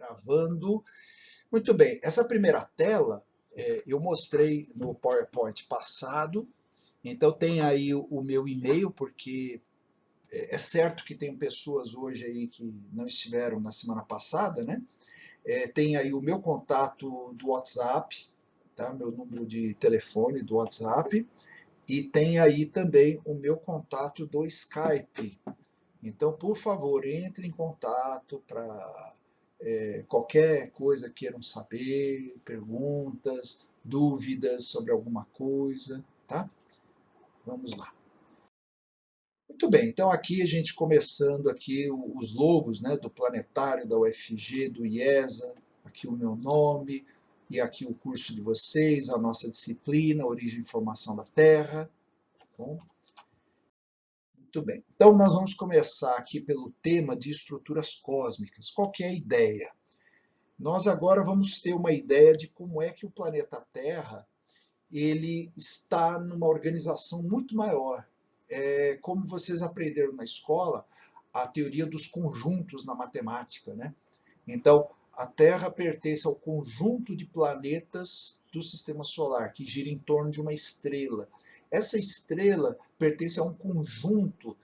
Gravando. Muito bem, essa primeira tela eu mostrei no PowerPoint passado, então tem aí o meu e-mail, porque é certo que tem pessoas hoje aí que não estiveram na semana passada, né? Tem aí o meu contato do WhatsApp, tá? Meu número de telefone do WhatsApp, e tem aí também o meu contato do Skype. Então, por favor, entre em contato para qualquer coisa queiram saber, perguntas, dúvidas sobre alguma coisa, tá? Vamos lá. Muito bem, então aqui a gente começando aqui os logos, né, do planetário, da UFG, do IESA, aqui o meu nome, e aqui o curso de vocês, a nossa disciplina, Origem e Formação da Terra. Tá bom? Muito bem, então nós vamos começar aqui pelo tema de estruturas cósmicas. Qual que é a ideia? Nós agora vamos ter uma ideia de como é que o planeta Terra ele está numa organização muito maior. Como vocês aprenderam na escola, a teoria dos conjuntos na matemática, né? Então, a Terra pertence ao conjunto de planetas do Sistema Solar, que gira em torno de uma estrela. Essa estrela pertence a um conjunto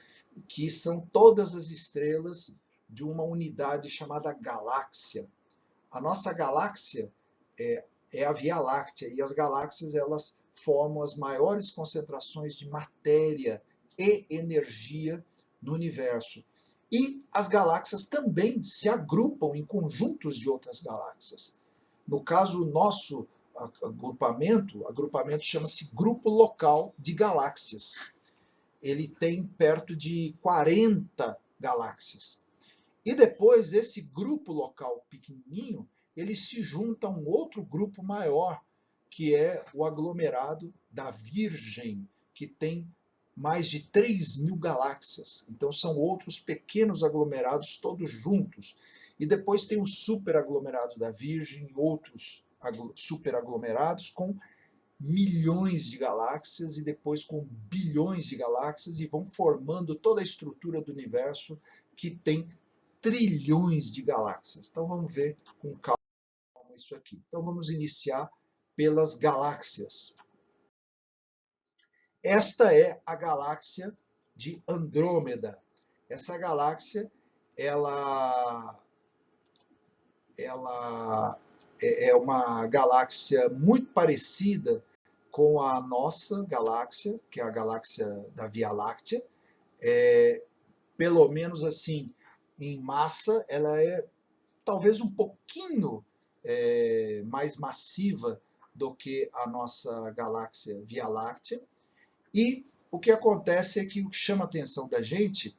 que são todas as estrelas de uma unidade chamada galáxia. A nossa galáxia é a Via Láctea, e as galáxias elas formam as maiores concentrações de matéria e energia no universo. E as galáxias também se agrupam em conjuntos de outras galáxias. No caso, o nosso agrupamento chama-se Grupo Local de Galáxias. Ele tem perto de 40 galáxias. E depois, esse grupo local pequenininho, ele se junta a um outro grupo maior, que é o aglomerado da Virgem, que tem mais de 3.000 galáxias. Então são outros pequenos aglomerados todos juntos. E depois tem o superaglomerado da Virgem, outros superaglomerados com milhões de galáxias e depois com bilhões de galáxias, e vão formando toda a estrutura do universo que tem trilhões de galáxias. Então vamos ver com calma isso aqui. Então vamos iniciar pelas galáxias. Esta é a galáxia de Andrômeda. Essa galáxia, ela é uma galáxia muito parecida com a nossa galáxia, que é a galáxia da Via Láctea. Pelo menos assim, em massa, ela é talvez um pouquinho mais massiva do que a nossa galáxia Via Láctea. E o que acontece é que o que chama a atenção da gente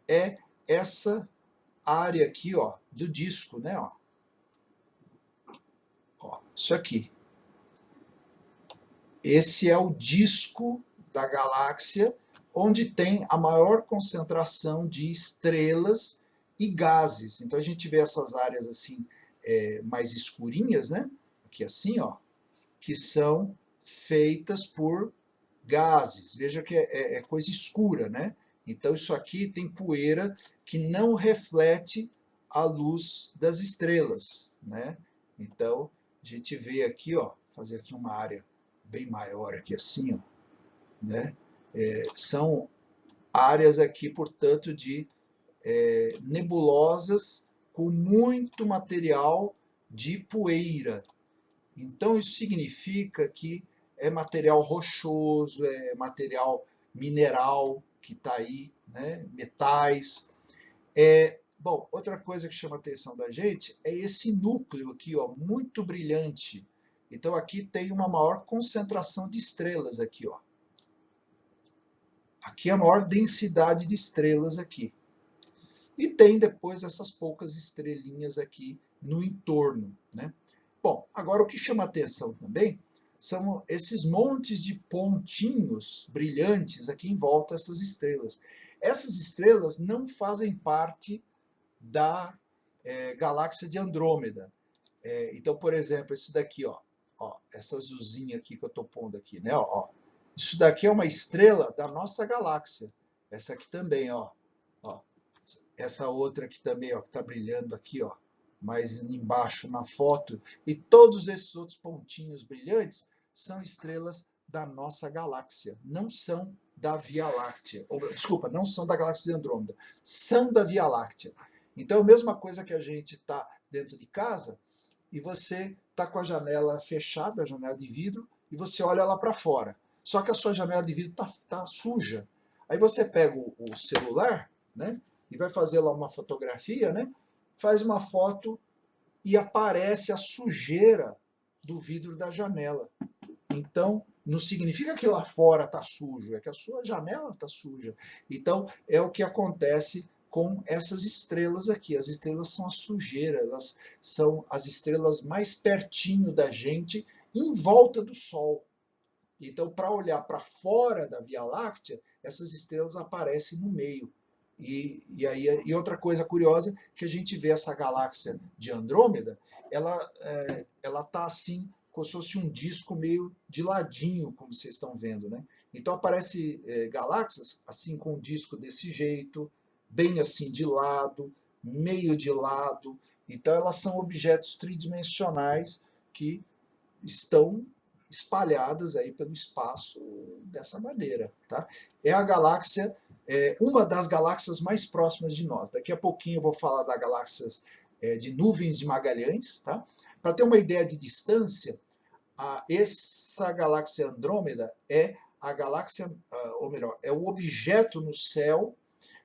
é essa área aqui, ó, do disco, né? Ó, isso aqui. Esse é o disco da galáxia, onde tem a maior concentração de estrelas e gases. Então a gente vê essas áreas assim mais escurinhas, né? Aqui assim, ó, que são feitas por gases. Veja que é coisa escura, né? Então isso aqui tem poeira que não reflete a luz das estrelas, né? Então a gente vê aqui, ó, fazer aqui uma área bem maior aqui assim, ó, né? São áreas aqui, portanto, de nebulosas com muito material de poeira. Então isso significa que é material rochoso, é material mineral que está aí, né? Metais. Bom, outra coisa que chama a atenção da gente é esse núcleo aqui, ó, muito brilhante. Então aqui tem uma maior concentração de estrelas aqui, ó. Aqui é a maior densidade de estrelas aqui. E tem depois essas poucas estrelinhas aqui no entorno, né? Bom, agora o que chama atenção também são esses montes de pontinhos brilhantes aqui em volta dessas estrelas. Essas estrelas não fazem parte da galáxia de Andrômeda. Então, por exemplo, esse daqui, ó, essa azulzinha aqui que eu estou pondo aqui, né? Ó, isso daqui é uma estrela da nossa galáxia. Essa aqui também, ó. Essa outra aqui também, ó, que está brilhando aqui, ó. mais embaixo na foto, e todos esses outros pontinhos brilhantes são estrelas da nossa galáxia, não são da Via Láctea. Desculpa, não são da galáxia de Andrômeda, são da Via Láctea. Então, a mesma coisa que a gente está dentro de casa e você está com a janela fechada, a janela de vidro, e você olha lá para fora. Só que a sua janela de vidro está suja. Aí você pega o celular, né, e vai fazer lá uma fotografia, né, faz uma foto e aparece a sujeira do vidro da janela. Então, não significa que lá fora está sujo, é que a sua janela está suja. Então, é o que acontece com essas estrelas aqui. As estrelas são a sujeira, elas são as estrelas mais pertinho da gente, em volta do Sol. Então, para olhar para fora da Via Láctea, essas estrelas aparecem no meio. E outra coisa curiosa, que a gente vê essa galáxia de Andrômeda, ela está assim, como se fosse um disco meio de ladinho, como vocês estão vendo, né? Então aparece galáxias assim com um disco desse jeito, bem assim de lado, meio de lado. Então elas são objetos tridimensionais que estão espalhadas aí pelo espaço dessa maneira, tá? É a galáxia, uma das galáxias mais próximas de nós. Daqui a pouquinho eu vou falar das galáxias de nuvens de Magalhães, tá? Para ter uma ideia de distância, essa galáxia Andrômeda é a galáxia, ou melhor, é o objeto no céu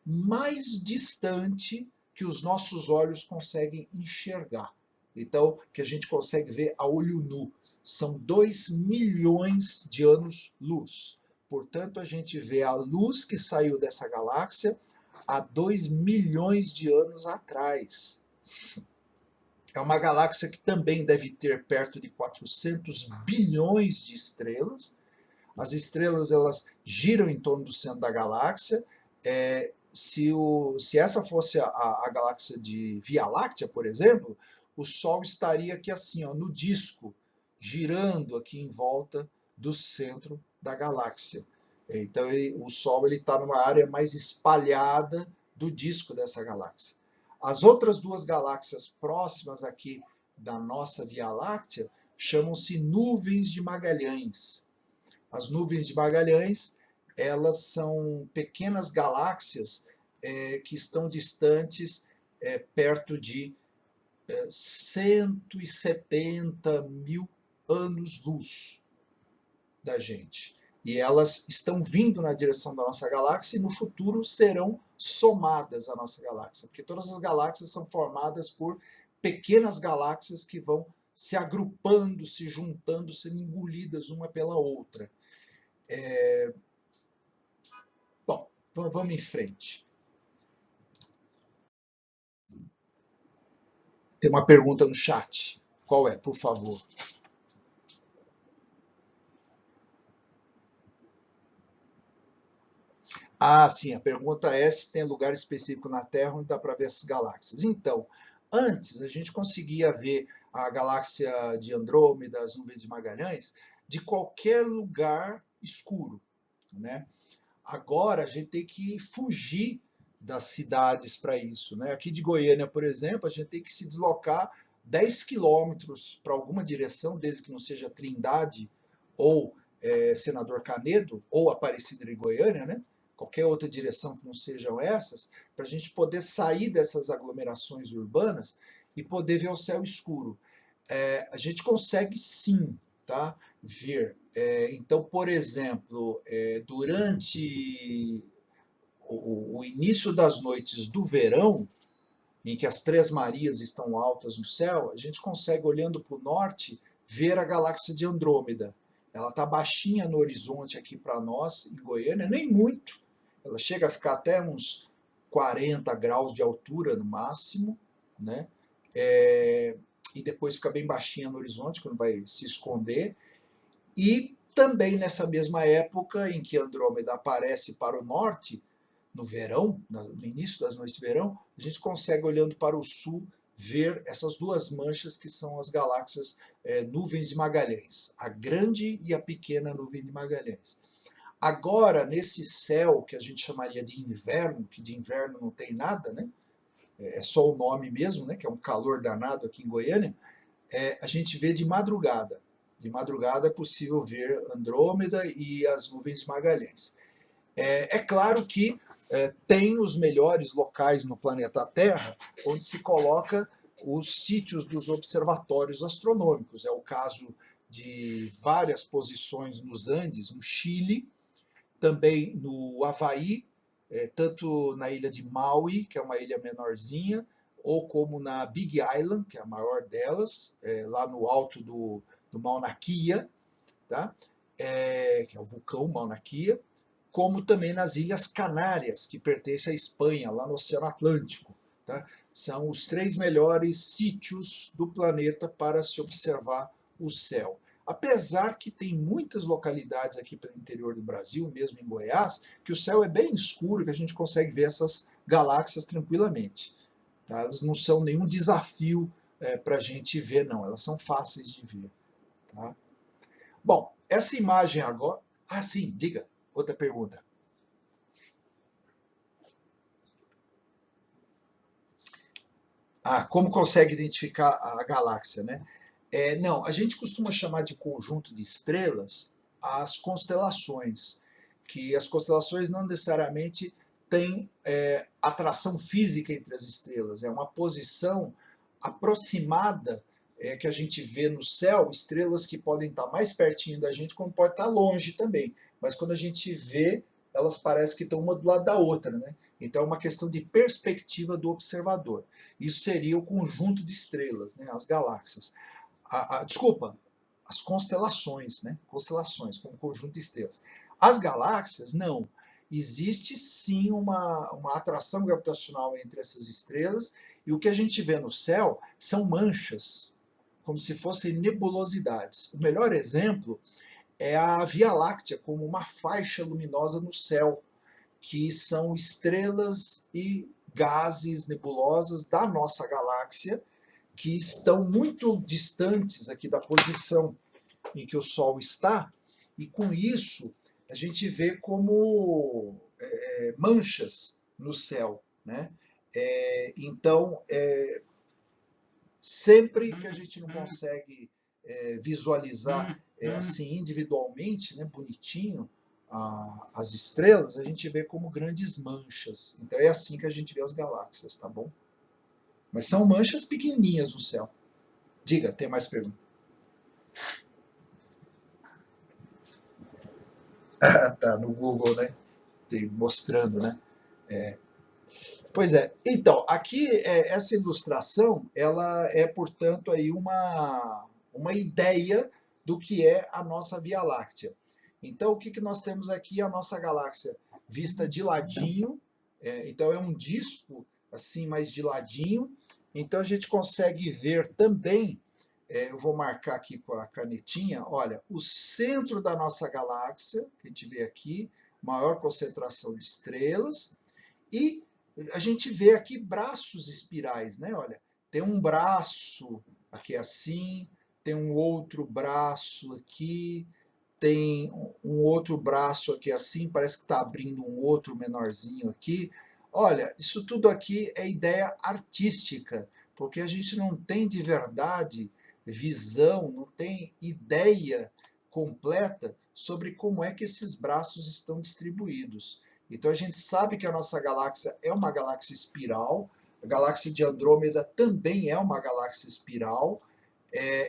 mais distante que os nossos olhos conseguem enxergar. Então, que a gente consegue ver a olho nu. São 2 milhões de anos-luz. Portanto, a gente vê a luz que saiu dessa galáxia há 2 milhões de anos atrás. É uma galáxia que também deve ter perto de 400 bilhões de estrelas. As estrelas elas giram em torno do centro da galáxia. Se essa fosse a galáxia de Via Láctea, por exemplo, o Sol estaria aqui assim, ó, no disco, girando aqui em volta do centro da galáxia. Então o Sol está numa área mais espalhada do disco dessa galáxia. As outras duas galáxias próximas aqui da nossa Via Láctea chamam-se nuvens de Magalhães. As nuvens de Magalhães, elas são pequenas galáxias que estão distantes perto de 170 mil anos-luz da gente. E elas estão vindo na direção da nossa galáxia e no futuro serão somadas à nossa galáxia, porque todas as galáxias são formadas por pequenas galáxias que vão se agrupando, se juntando, sendo engolidas uma pela outra. Bom, vamos em frente. Tem uma pergunta no chat. Qual é, por favor? Ah, sim, a pergunta é se tem lugar específico na Terra onde dá para ver essas galáxias. Então, antes a gente conseguia ver a galáxia de Andrômeda, as nuvens de Magalhães, de qualquer lugar escuro, né? Agora a gente tem que fugir das cidades para isso, né? Aqui de Goiânia, por exemplo, a gente tem que se deslocar 10 quilômetros para alguma direção, desde que não seja Trindade ou Senador Canedo ou Aparecida de Goiânia, né? Qualquer outra direção que não sejam essas, para a gente poder sair dessas aglomerações urbanas e poder ver o céu escuro. A gente consegue sim, tá, ver. Então, por exemplo, durante o início das noites do verão, em que as Três Marias estão altas no céu, a gente consegue, olhando para o norte, ver a galáxia de Andrômeda. Ela está baixinha no horizonte aqui para nós, em Goiânia, nem muito. Ela chega a ficar até uns 40 graus de altura no máximo, né? E depois fica bem baixinha no horizonte, quando vai se esconder. E também nessa mesma época em que Andrômeda aparece para o norte, no verão, no início das noites de verão, a gente consegue, olhando para o sul, ver essas duas manchas que são as galáxias nuvens de Magalhães, a grande e a pequena nuvem de Magalhães. Agora, nesse céu que a gente chamaria de inverno, que de inverno não tem nada, né? é só o nome mesmo, né, que é um calor danado aqui em Goiânia, a gente vê de madrugada. De madrugada é possível ver Andrômeda e as nuvens de Magalhães. É claro que tem os melhores locais no planeta Terra onde se coloca os sítios dos observatórios astronômicos. É o caso de várias posições nos Andes, no Chile, também no Havaí, tanto na ilha de Maui, que é uma ilha menorzinha, ou como na Big Island, que é a maior delas, lá no alto do Mauna Kea, tá? Que é o vulcão Mauna Kea, como também nas Ilhas Canárias, que pertencem à Espanha, lá no Oceano Atlântico. Tá? São os 3 melhores sítios do planeta para se observar o céu. Apesar que tem muitas localidades aqui pelo interior do Brasil, mesmo em Goiás, que o céu é bem escuro, que a gente consegue ver essas galáxias tranquilamente. Tá? Elas não são nenhum desafio para a gente ver, não. Elas são fáceis de ver. Tá? Bom, essa imagem agora... Ah, sim, diga. Outra pergunta. Como consegue identificar a galáxia, né? Não, a gente costuma chamar de conjunto de estrelas as constelações, que as constelações não necessariamente têm atração física entre as estrelas, é uma posição aproximada que a gente vê no céu, estrelas que podem estar mais pertinho da gente, como pode estar longe também, mas quando a gente vê, elas parecem que estão uma do lado da outra, né? Então é uma questão de perspectiva do observador. Isso seria o conjunto de estrelas, né? As galáxias. Desculpa, as constelações, né? Constelações, como conjunto de estrelas. As galáxias, não. Existe sim uma atração gravitacional entre essas estrelas, e o que a gente vê no céu são manchas, como se fossem nebulosidades. O melhor exemplo é a Via Láctea, como uma faixa luminosa no céu, que são estrelas e gases nebulosas da nossa galáxia, que estão muito distantes aqui da posição em que o Sol está, e com isso a gente vê como manchas no céu, né? Então, sempre que a gente não consegue visualizar assim individualmente, né, bonitinho, as estrelas, a gente vê como grandes manchas. Então é assim que a gente vê as galáxias, tá bom? Mas são manchas pequenininhas no céu. Diga, tem mais pergunta? Tá no Google, né? Mostrando, né? Pois é. Então, aqui essa ilustração, ela é, portanto, aí uma ideia do que é a nossa Via Láctea. Então, o que nós temos aqui? A nossa galáxia vista de ladinho. Então, é um disco assim, mais de ladinho. Então, a gente consegue ver também, eu vou marcar aqui com a canetinha, olha, o centro da nossa galáxia, que a gente vê aqui, maior concentração de estrelas, e a gente vê aqui braços espirais, né? Olha, tem um braço aqui assim, tem um outro braço aqui, tem um outro braço aqui assim, parece que está abrindo um outro menorzinho aqui. Olha, isso tudo aqui é ideia artística, porque a gente não tem de verdade visão, não tem ideia completa sobre como é que esses braços estão distribuídos. Então a gente sabe que a nossa galáxia é uma galáxia espiral, a galáxia de Andrômeda também é uma galáxia espiral,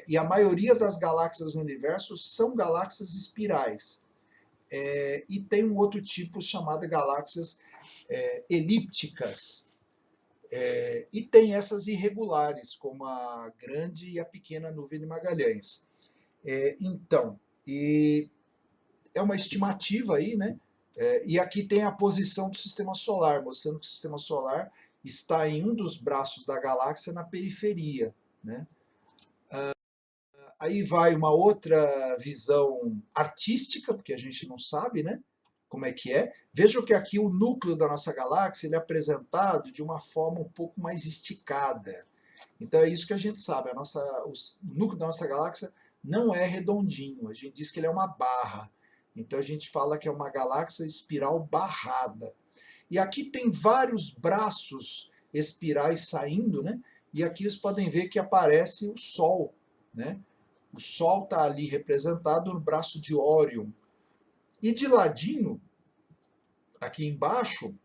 e a maioria das galáxias no universo são galáxias espirais. E tem um outro tipo chamado galáxias elípticas. E tem essas irregulares, como a grande e a pequena nuvem de Magalhães. Então, é uma estimativa aí, né? E aqui tem a posição do sistema solar, mostrando que o sistema solar está em um dos braços da galáxia na periferia, né? Aí vai uma outra visão artística, porque a gente não sabe, né? Como é que é. Vejam que aqui o núcleo da nossa galáxia ele é apresentado de uma forma um pouco mais esticada. Então é isso que a gente sabe. O núcleo da nossa galáxia não é redondinho. A gente diz que ele é uma barra. Então a gente fala que é uma galáxia espiral barrada. E aqui tem vários braços espirais saindo, né? E aqui vocês podem ver que aparece o Sol, né? O Sol está ali representado no braço de Órion. E de ladinho, aqui embaixo,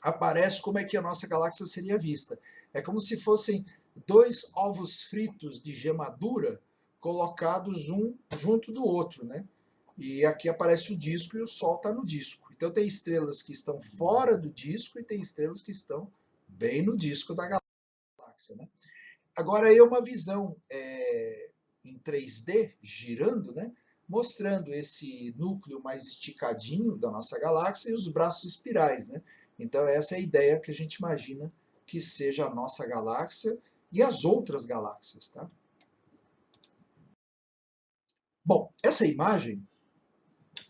aparece como é que a nossa galáxia seria vista. É como se fossem dois ovos fritos de gemadura colocados um junto do outro, né? E aqui aparece o disco e o Sol está no disco. Então tem estrelas que estão fora do disco e tem estrelas que estão bem no disco da galáxia, né? Agora aí é uma visão em 3D, girando, né? Mostrando esse núcleo mais esticadinho da nossa galáxia e os braços espirais, né? Então essa é a ideia que a gente imagina que seja a nossa galáxia e as outras galáxias, tá? Bom, essa imagem,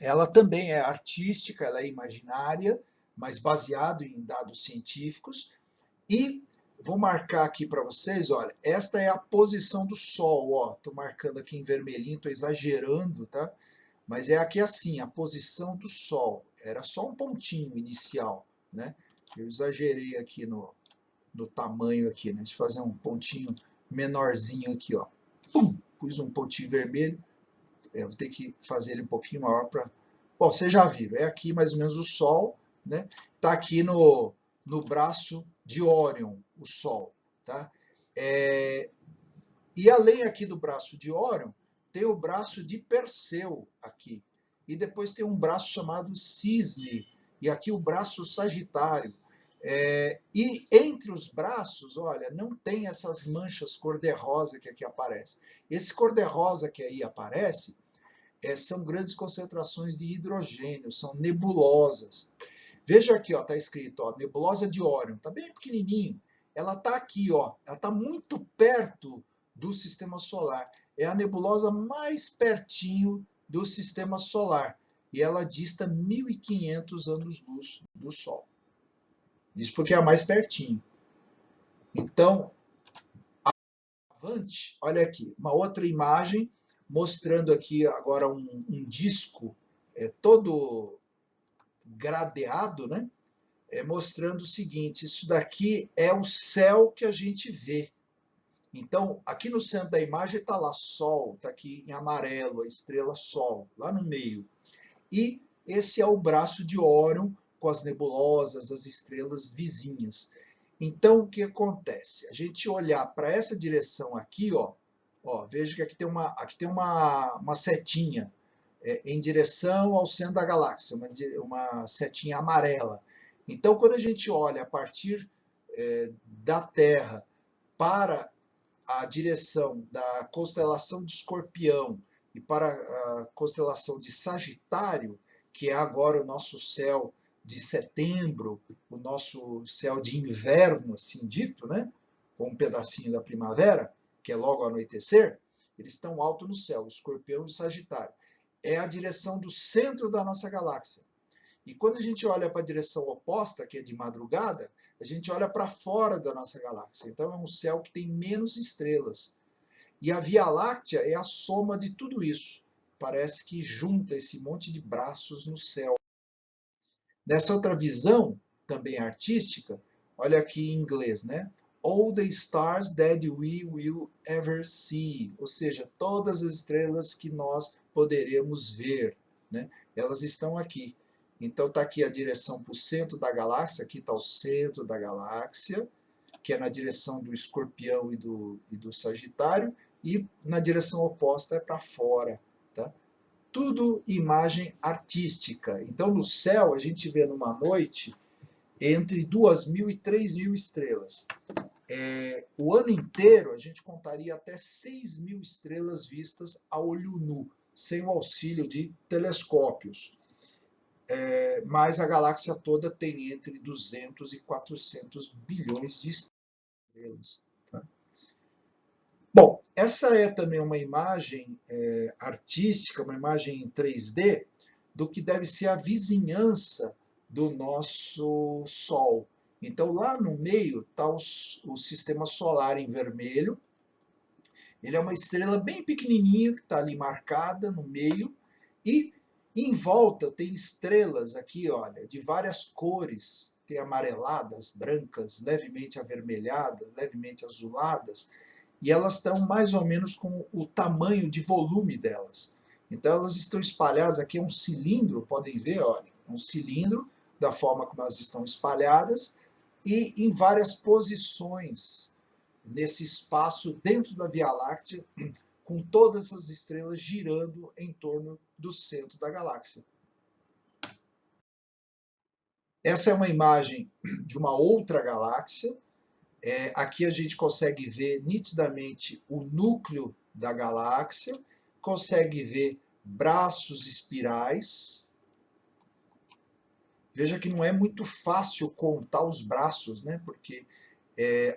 ela também é artística, ela é imaginária, mas baseado em dados científicos. E vou marcar aqui para vocês, olha, esta é a posição do Sol, ó, estou marcando aqui em vermelhinho, estou exagerando, tá? Mas é aqui assim, a posição do Sol, era só um pontinho inicial, né? Eu exagerei aqui no tamanho aqui, né? Deixa eu fazer um pontinho menorzinho aqui, ó. Pum, pus um pontinho vermelho, vou ter que fazer ele um pouquinho maior para... Bom, vocês já viram, é aqui mais ou menos o Sol, né? Está aqui no braço de Órion, o Sol. Tá? E além aqui do braço de Órion, tem o braço de Perseu aqui. E depois tem um braço chamado Cisne, e aqui o braço Sagitário. E entre os braços, olha, não tem essas manchas cor-de-rosa que aqui aparecem. Esse cor-de-rosa que aí aparece são grandes concentrações de hidrogênio, são nebulosas. Veja aqui, está escrito, ó, nebulosa de Órion, está bem pequenininho. Ela está aqui, ó, ela está muito perto do Sistema Solar. É a nebulosa mais pertinho do Sistema Solar. E ela dista 1.500 anos-luz do Sol. Isso porque é a mais pertinho. Então, avante, olha aqui, uma outra imagem mostrando aqui agora um disco todo gradeado, né? Mostrando o seguinte, isso daqui é o céu que a gente vê. Então, aqui no centro da imagem está lá Sol, está aqui em amarelo, a estrela Sol, lá no meio. E esse é o braço de Órion, com as nebulosas, as estrelas vizinhas. Então, o que acontece? A gente olhar para essa direção aqui, ó, veja que aqui tem uma setinha em direção ao centro da galáxia, uma setinha amarela. Então, quando a gente olha a partir da Terra para a direção da constelação de Escorpião e para a constelação de Sagitário, que é agora o nosso céu de setembro, o nosso céu de inverno, assim dito, né? Com um pedacinho da primavera, que é logo ao anoitecer, eles estão alto no céu, Escorpião e Sagitário. É a direção do centro da nossa galáxia. E quando a gente olha para a direção oposta, que é de madrugada, a gente olha para fora da nossa galáxia. Então é um céu que tem menos estrelas. E a Via Láctea é a soma de tudo isso. Parece que junta esse monte de braços no céu. Nessa outra visão, também artística, olha aqui em inglês, né? All the stars that we will ever see. Ou seja, todas as estrelas que nós poderemos ver, né? Elas estão aqui. Então está aqui a direção para o centro da galáxia, aqui está o centro da galáxia, que é na direção do Escorpião e do Sagitário, e na direção oposta é para fora. Tá? Tudo imagem artística. Então no céu a gente vê numa noite entre 2.000 e 3.000 estrelas. O ano inteiro a gente contaria até 6.000 estrelas vistas a olho nu, sem o auxílio de telescópios. Mas a galáxia toda tem entre 200 e 400 bilhões de estrelas. Tá? Bom, essa é também uma imagem artística, uma imagem em 3D, do que deve ser a vizinhança do nosso Sol. Então, lá no meio está o sistema solar em vermelho. Ele é uma estrela bem pequenininha, que está ali marcada no meio, e em volta tem estrelas aqui, olha, de várias cores. tem amareladas, brancas, levemente avermelhadas, levemente azuladas, e elas estão mais ou menos com o tamanho de volume delas. Então elas estão espalhadas, aqui é um cilindro, podem ver, olha, um cilindro da forma como elas estão espalhadas e em várias posições nesse espaço dentro da Via Láctea, com todas as estrelas girando em torno do centro da galáxia. Essa é uma imagem de uma outra galáxia. Aqui a gente consegue ver nitidamente o núcleo da galáxia, consegue ver braços espirais. Veja que não é muito fácil contar os braços, né? Porque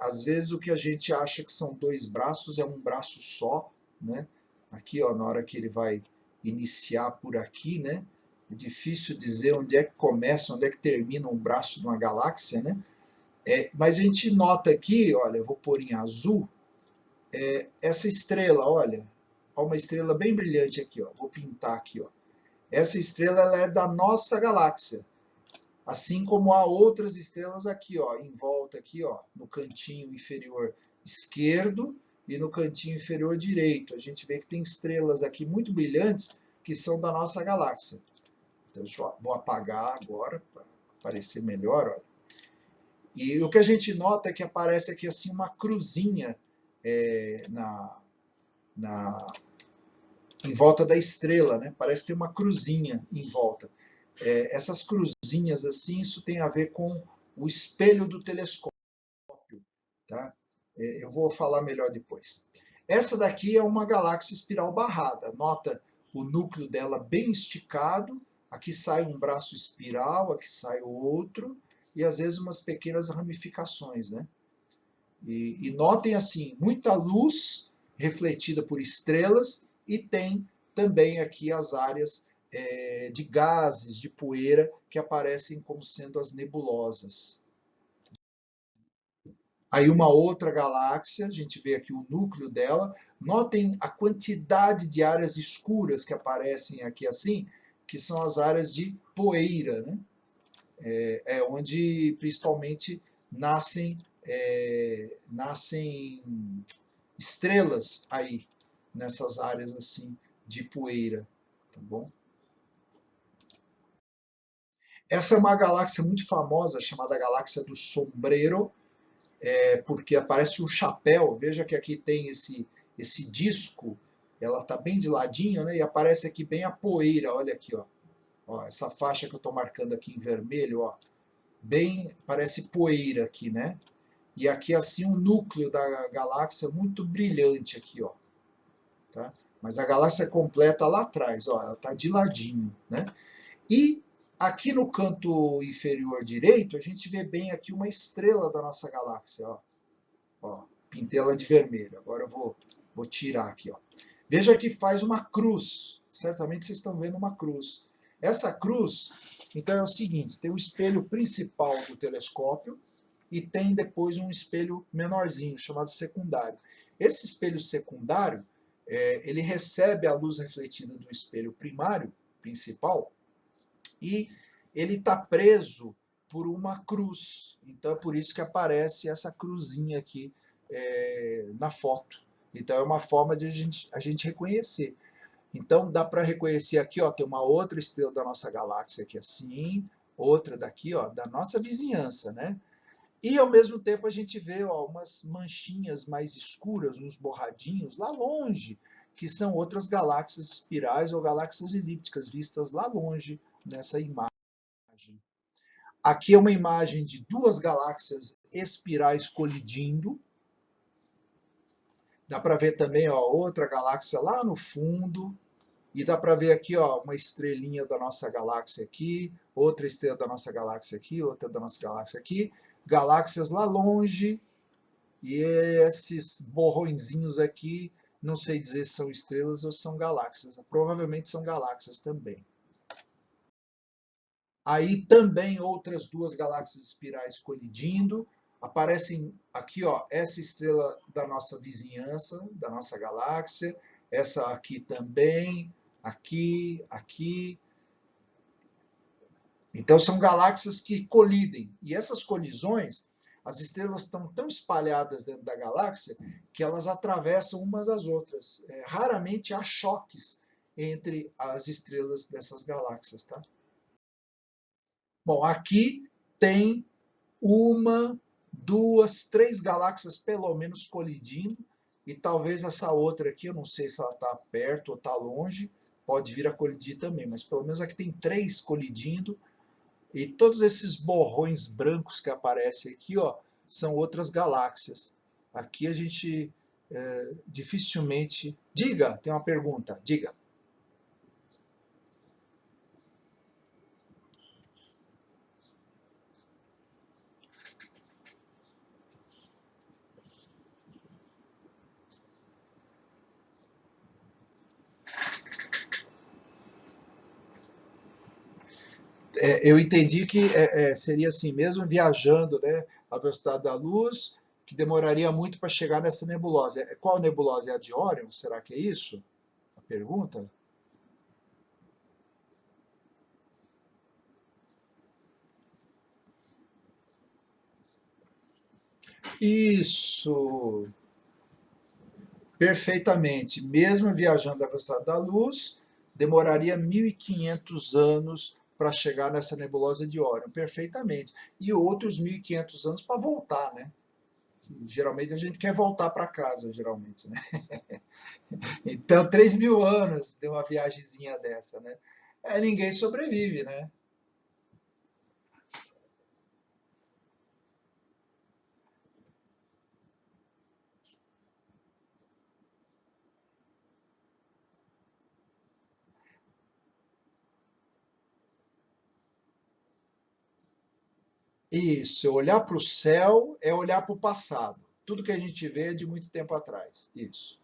às vezes o que a gente acha que são dois braços é um braço só, né? Aqui, ó, na hora que ele vai iniciar por aqui, né? É difícil dizer onde é que começa, onde é que termina um braço de uma galáxia, né? Mas a gente nota aqui, olha, eu vou pôr em azul, essa estrela, olha, uma estrela bem brilhante aqui, ó, vou pintar aqui, ó. Essa estrela ela é da nossa galáxia, assim como há outras estrelas aqui, ó, em volta aqui, ó, no cantinho inferior esquerdo e no cantinho inferior direito. A gente vê que tem estrelas aqui muito brilhantes que são da nossa galáxia. Então, vou apagar agora para aparecer melhor, olha. E o que a gente nota é que aparece aqui assim uma cruzinha em volta da estrela, né? Parece ter uma cruzinha em volta. Essas cruzinhas assim, isso tem a ver com o espelho do telescópio, tá? Eu vou falar melhor depois. Essa daqui é uma galáxia espiral barrada. Nota o núcleo dela bem esticado. Aqui sai um braço espiral, aqui sai outro, e às vezes umas pequenas ramificações, né? E notem assim, muita luz refletida por estrelas e tem também aqui as áreas de gases, de poeira, que aparecem como sendo as nebulosas. Aí uma outra galáxia, a gente vê aqui o núcleo dela. Notem a quantidade de áreas escuras que aparecem aqui assim, que são as áreas de poeira, né? Onde principalmente nascem estrelas aí, nessas áreas assim de poeira, tá bom? Essa é uma galáxia muito famosa, chamada galáxia do Sombreiro, porque aparece um chapéu. Veja que aqui tem esse disco, ela está bem de ladinho, né? E aparece aqui bem a poeira, olha aqui, ó. Ó, essa faixa que eu estou marcando aqui em vermelho, ó, bem, parece poeira aqui, né? E aqui assim o núcleo da galáxia muito brilhante aqui, ó. Tá? Mas a galáxia completa lá atrás, ó, ela está de ladinho, né? E aqui no canto inferior direito, a gente vê bem aqui uma estrela da nossa galáxia, ó. Ó, pintei ela de vermelho. Agora eu vou tirar aqui, ó. Veja que faz uma cruz. Certamente vocês estão vendo uma cruz. Essa cruz, então é o seguinte, tem o espelho principal do telescópio e tem depois um espelho menorzinho, chamado secundário. Esse espelho secundário, ele recebe a luz refletida do espelho primário, principal, e ele está preso por uma cruz. Então é por isso que aparece essa cruzinha aqui na foto. Então é uma forma de a gente reconhecer. Então dá para reconhecer aqui, ó, tem uma outra estrela da nossa galáxia aqui assim, outra daqui, ó, da nossa vizinhança, né? E ao mesmo tempo a gente vê, ó, umas manchinhas mais escuras, uns borradinhos lá longe, que são outras galáxias espirais ou galáxias elípticas vistas lá longe nessa imagem. Aqui é uma imagem de duas galáxias espirais colidindo. Dá para ver também, ó, outra galáxia lá no fundo. E dá para ver aqui, ó, uma estrelinha da nossa galáxia aqui, outra estrela da nossa galáxia aqui, outra da nossa galáxia aqui. Galáxias lá longe. E esses borrõezinhos aqui, não sei dizer se são estrelas ou são galáxias. Provavelmente são galáxias também. Aí também outras duas galáxias espirais colidindo. Aparecem aqui, ó, essa estrela da nossa vizinhança, da nossa galáxia. Essa aqui também, aqui, aqui. Então são galáxias que colidem. E essas colisões, as estrelas estão tão espalhadas dentro da galáxia que elas atravessam umas às outras. Raramente há choques entre as estrelas dessas galáxias, tá? Bom, aqui tem uma, duas, três galáxias pelo menos colidindo, e talvez essa outra aqui, eu não sei se ela está perto ou está longe, pode vir a colidir também, mas pelo menos aqui tem três colidindo, e todos esses borrões brancos que aparecem aqui, ó, são outras galáxias. Aqui a gente dificilmente... Diga, tem uma pergunta, diga. Eu entendi que seria assim, mesmo viajando, né, a velocidade da luz, que demoraria muito para chegar nessa nebulosa. Qual nebulosa? É a de Órion? Será que é isso? A pergunta? Isso, perfeitamente. Mesmo viajando à velocidade da luz, demoraria 1.500 anos para chegar nessa nebulosa de Órion, perfeitamente. E outros 1.500 anos para voltar, né? Geralmente a gente quer voltar para casa, geralmente, né? Então, 3.000 anos de uma viagemzinha dessa, né? Ninguém sobrevive, né? Isso, olhar para o céu é olhar para o passado. Tudo que a gente vê é de muito tempo atrás. Isso.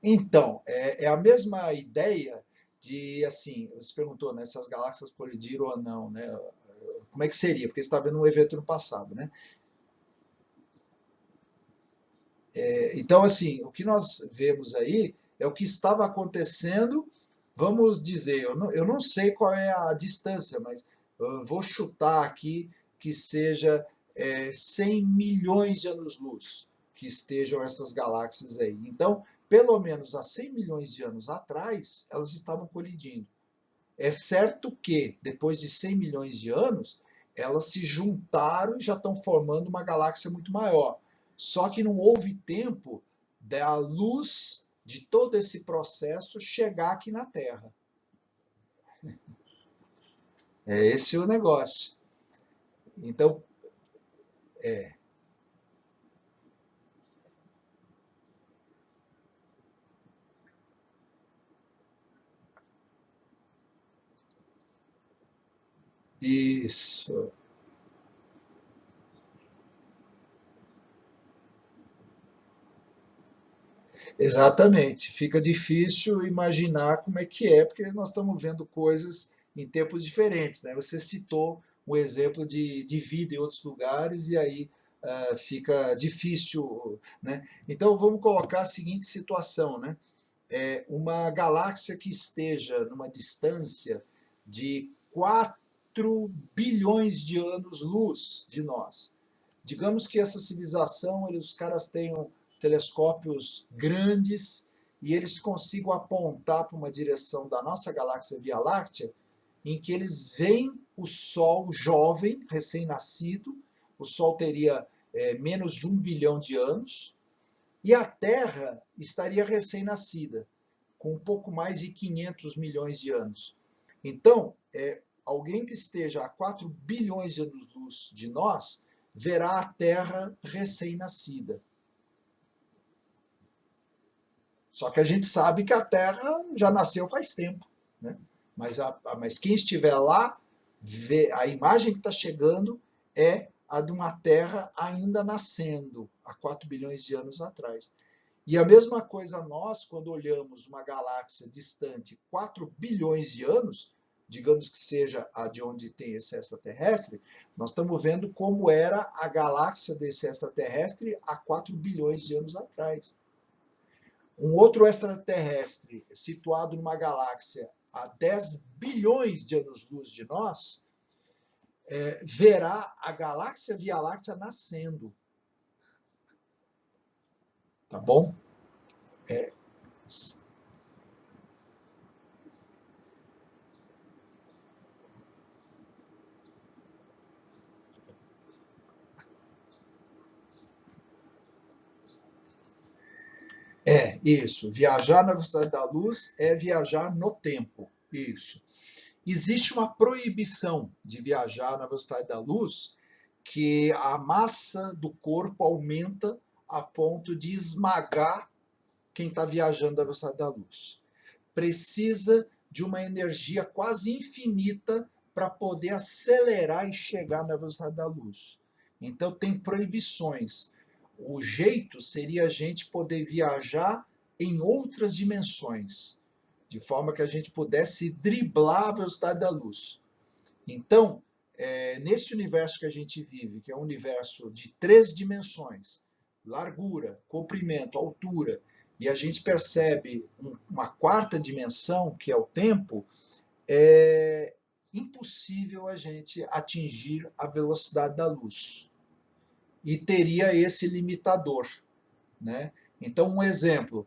Então, é a mesma ideia de, assim, você perguntou, né, se as galáxias colidiram ou não, né? Como é que seria? Porque você está vendo um evento no passado, né? Então, assim, o que nós vemos aí é o que estava acontecendo, vamos dizer, eu não sei qual é a distância, mas eu vou chutar aqui que seja 100 milhões de anos-luz que estejam essas galáxias aí. Então, pelo menos há 100 milhões de anos atrás, elas estavam colidindo. É certo que, depois de 100 milhões de anos, elas se juntaram e já estão formando uma galáxia muito maior. Só que não houve tempo da luz de todo esse processo chegar aqui na Terra. É esse o negócio. Então, é isso. Exatamente. Fica difícil imaginar como é que é, porque nós estamos vendo coisas em tempos diferentes, né? Você citou um exemplo de vida em outros lugares e aí fica difícil, né? Então vamos colocar a seguinte situação, né? Uma galáxia que esteja numa distância de 4 bilhões de anos-luz de nós. Digamos que essa civilização, os caras tenham telescópios grandes e eles consigam apontar para uma direção da nossa galáxia Via Láctea, em que eles veem o Sol jovem, recém-nascido, o Sol teria menos de 1 bilhão de anos, e a Terra estaria recém-nascida, com um pouco mais de 500 milhões de anos. Então, alguém que esteja a 4 bilhões de anos-luz de nós verá a Terra recém-nascida. Só que a gente sabe que a Terra já nasceu faz tempo, né? Mas quem estiver lá, a imagem que está chegando é a de uma Terra ainda nascendo, há 4 bilhões de anos atrás. E a mesma coisa nós, quando olhamos uma galáxia distante 4 bilhões de anos, digamos que seja a de onde tem esse extraterrestre, nós estamos vendo como era a galáxia desse extraterrestre há 4 bilhões de anos atrás. um outro extraterrestre situado numa galáxia a 10 bilhões de anos-luz de nós, verá a galáxia Via Láctea nascendo. Tá bom? Isso. Viajar na velocidade da luz é viajar no tempo. Isso. Existe uma proibição de viajar na velocidade da luz, que a massa do corpo aumenta a ponto de esmagar quem está viajando na velocidade da luz. Precisa de uma energia quase infinita para poder acelerar e chegar na velocidade da luz. Então tem proibições. O jeito seria a gente poder viajar em outras dimensões, de forma que a gente pudesse driblar a velocidade da luz. Então, nesse universo que a gente vive, que é um universo de 3 dimensões, largura, comprimento, altura, e a gente percebe uma 4ª dimensão, que é o tempo, é impossível a gente atingir a velocidade da luz. E teria esse limitador, né? Então, um exemplo,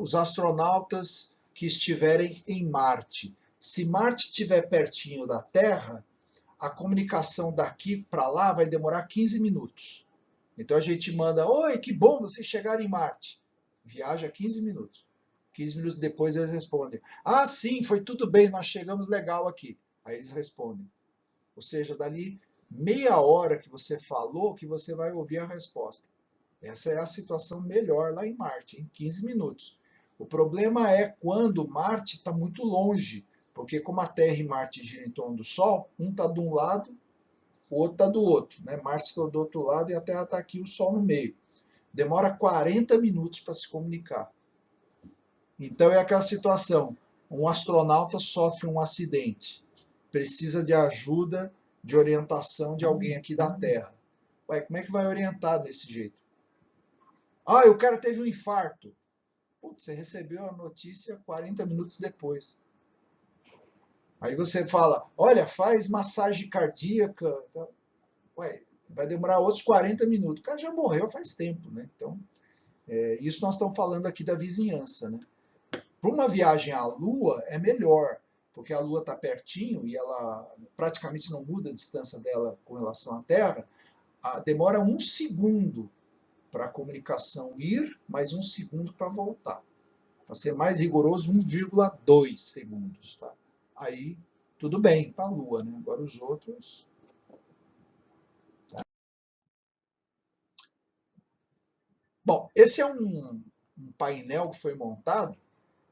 os astronautas que estiverem em Marte. Se Marte estiver pertinho da Terra, a comunicação daqui para lá vai demorar 15 minutos. Então a gente manda, oi, que bom vocês chegaram em Marte. Viaja 15 minutos. 15 minutos depois eles respondem, ah, sim, foi tudo bem, nós chegamos legal aqui. Aí eles respondem. Ou seja, dali meia hora que você falou, que você vai ouvir a resposta. Essa é a situação melhor lá em Marte, em 15 minutos. O problema é quando Marte está muito longe, porque como a Terra e Marte giram em torno do Sol, um está de um lado, o outro está do outro. Né? Marte está do outro lado e a Terra está aqui, o Sol no meio. Demora 40 minutos para se comunicar. Então é aquela situação, um astronauta sofre um acidente, precisa de ajuda, de orientação de alguém aqui da Terra. Ué, como é que vai orientar desse jeito? Ah, o cara teve um infarto. Putz, você recebeu a notícia 40 minutos depois. Aí você fala, olha, faz massagem cardíaca. Ué, vai demorar outros 40 minutos. O cara já morreu faz tempo, né? Então, isso nós estamos falando aqui da vizinhança, né? Para uma viagem à Lua é melhor, porque a Lua está pertinho e ela praticamente não muda a distância dela com relação à Terra. Demora 1 segundo para a comunicação ir, mais 1 segundo para voltar. Para ser mais rigoroso, 1,2 segundos. Tá? Aí, tudo bem para a Lua. Né? Agora os outros... Tá? Bom, esse é um painel que foi montado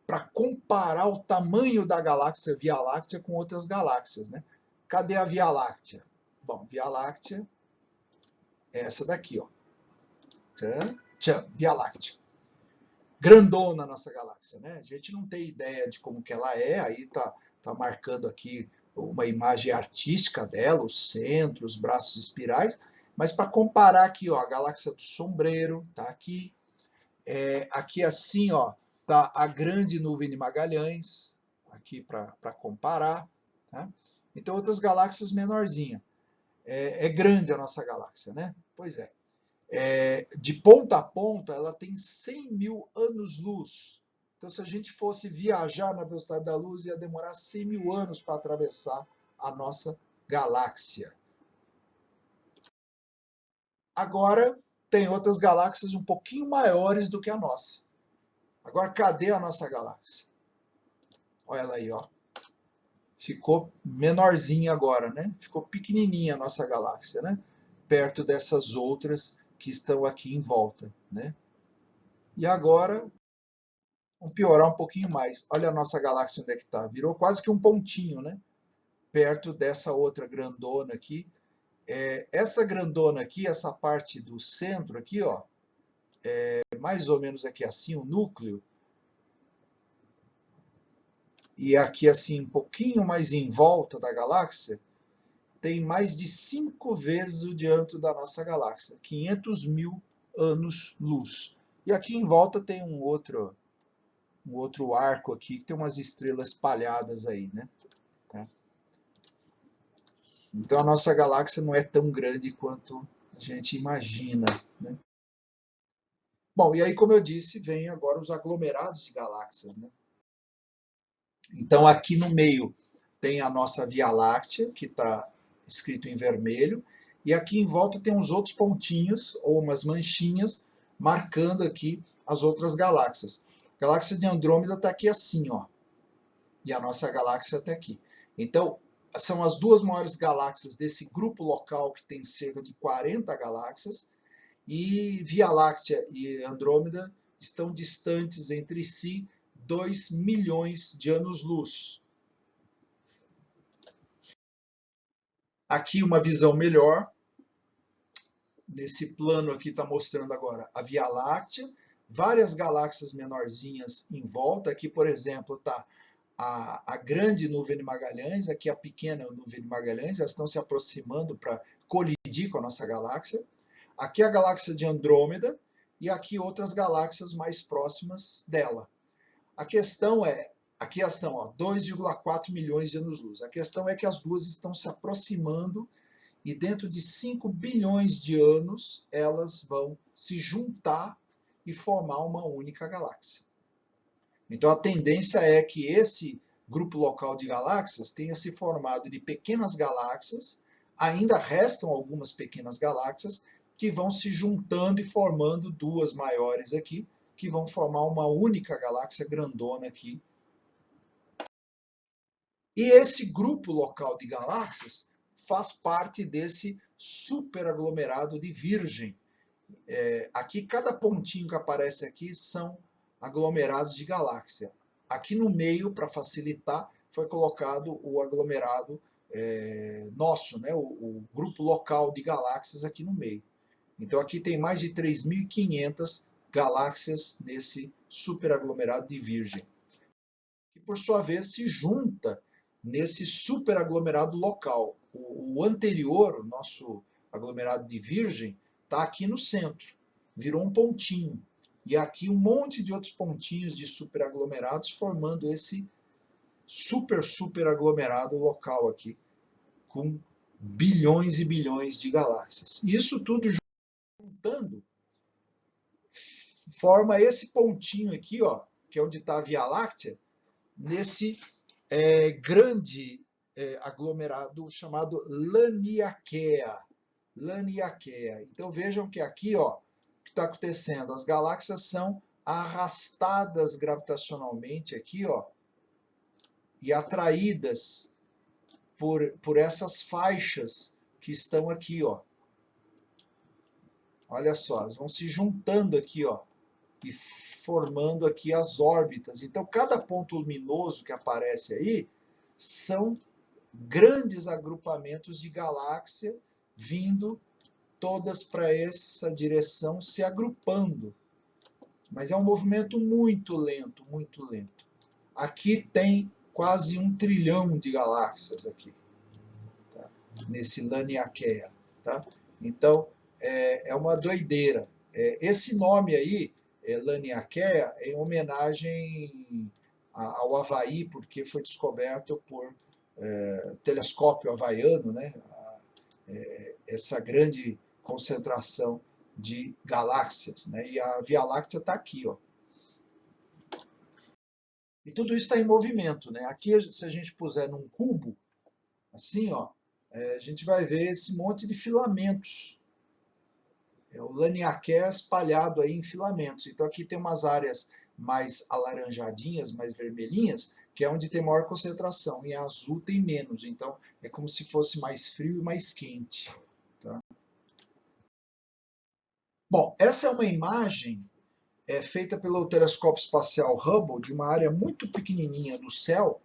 para comparar o tamanho da galáxia Via Láctea com outras galáxias. Né? Cadê a Via Láctea? Bom, Via Láctea é essa daqui, ó. Via Láctea. Grandona a nossa galáxia, né? A gente não tem ideia de como que ela é, aí tá marcando aqui uma imagem artística dela, o centro, os braços espirais, mas para comparar aqui, ó, a galáxia do Sombreiro, tá aqui, aqui assim, ó, tá a grande nuvem de Magalhães, aqui para comparar, tá? Então outras galáxias menorzinhas. É grande a nossa galáxia, né? Pois é. De ponta a ponta, ela tem 100 mil anos-luz. Então, se a gente fosse viajar na velocidade da luz, ia demorar 100 mil anos para atravessar a nossa galáxia. Agora, tem outras galáxias um pouquinho maiores do que a nossa. Agora, cadê a nossa galáxia? Olha ela aí, ó. Ficou menorzinha agora, né? Ficou pequenininha a nossa galáxia, né? Perto dessas outras que estão aqui em volta, né? E agora, vamos piorar um pouquinho mais. Olha a nossa galáxia onde é que está. Virou quase que um pontinho, né? Perto dessa outra grandona aqui. Essa grandona aqui, essa parte do centro aqui, ó, mais ou menos aqui assim, o núcleo. E aqui assim, um pouquinho mais em volta da galáxia, tem mais de 5 vezes o diâmetro da nossa galáxia. 500 mil anos-luz. E aqui em volta tem um outro um outro arco aqui, que tem umas estrelas espalhadas aí, né? Então a nossa galáxia não é tão grande quanto a gente imagina, né? Bom, e aí, como eu disse, vem agora os aglomerados de galáxias, né? Então aqui no meio tem a nossa Via Láctea, que está escrito em vermelho, e aqui em volta tem uns outros pontinhos, ou umas manchinhas, marcando aqui as outras galáxias. A galáxia de Andrômeda está aqui assim, ó, e a nossa galáxia está aqui. Então, são as duas maiores galáxias desse grupo local, que tem cerca de 40 galáxias, e Via Láctea e Andrômeda estão distantes entre si 2 milhões de anos-luz. Aqui uma visão melhor. Nesse plano aqui está mostrando agora a Via Láctea, várias galáxias menorzinhas em volta. Aqui, por exemplo, está a grande nuvem de Magalhães, aqui a pequena nuvem de Magalhães, elas estão se aproximando para colidir com a nossa galáxia. Aqui a galáxia de Andrômeda e aqui outras galáxias mais próximas dela. A questão é, aqui elas estão 2,4 milhões de anos-luz. A questão é que as duas estão se aproximando e dentro de 5 bilhões de anos elas vão se juntar e formar uma única galáxia. Então a tendência é que esse grupo local de galáxias tenha se formado de pequenas galáxias, ainda restam algumas pequenas galáxias que vão se juntando e formando duas maiores aqui, que vão formar uma única galáxia grandona aqui. E esse grupo local de galáxias faz parte desse superaglomerado de Virgem. Aqui, cada pontinho que aparece aqui são aglomerados de galáxia. Aqui no meio, para facilitar, foi colocado o aglomerado nosso, né? o grupo local de galáxias aqui no meio. Então aqui tem mais de 3.500 galáxias nesse superaglomerado de Virgem, que por sua vez se junta nesse superaglomerado local. O anterior, o nosso aglomerado de Virgem, está aqui no centro, virou um pontinho. E aqui um monte de outros pontinhos de superaglomerados formando esse superaglomerado local aqui, com bilhões e bilhões de galáxias. E isso tudo juntando forma esse pontinho aqui, ó, que é onde está a Via Láctea, nesse grande aglomerado chamado Laniakea. Laniakea. Então vejam que aqui, ó, o que está acontecendo? As galáxias são arrastadas gravitacionalmente aqui, ó, e atraídas por essas faixas que estão aqui, ó. Olha só, elas vão se juntando aqui, ó, e formando aqui as órbitas. Então, cada ponto luminoso que aparece aí são grandes agrupamentos de galáxia vindo todas para essa direção, se agrupando. Mas é um movimento muito lento, muito lento. Aqui tem quase 1 trilhão de galáxias aqui, tá? Nesse Laniakea, tá? Então, é uma doideira. Esse nome aí, Laniakea, é em homenagem ao Havaí, porque foi descoberto por telescópio havaiano, né? Essa grande concentração de galáxias, né? E a Via Láctea está aqui, ó. E tudo isso está em movimento, né? Aqui, se a gente puser num cubo, assim, ó, a gente vai ver esse monte de filamentos. É o Laniakea espalhado aí em filamentos. Então aqui tem umas áreas mais alaranjadinhas, mais vermelhinhas, que é onde tem maior concentração. Em azul tem menos. Então é como se fosse mais frio e mais quente. Tá? Bom, essa é uma imagem feita pelo telescópio espacial Hubble de uma área muito pequenininha do céu.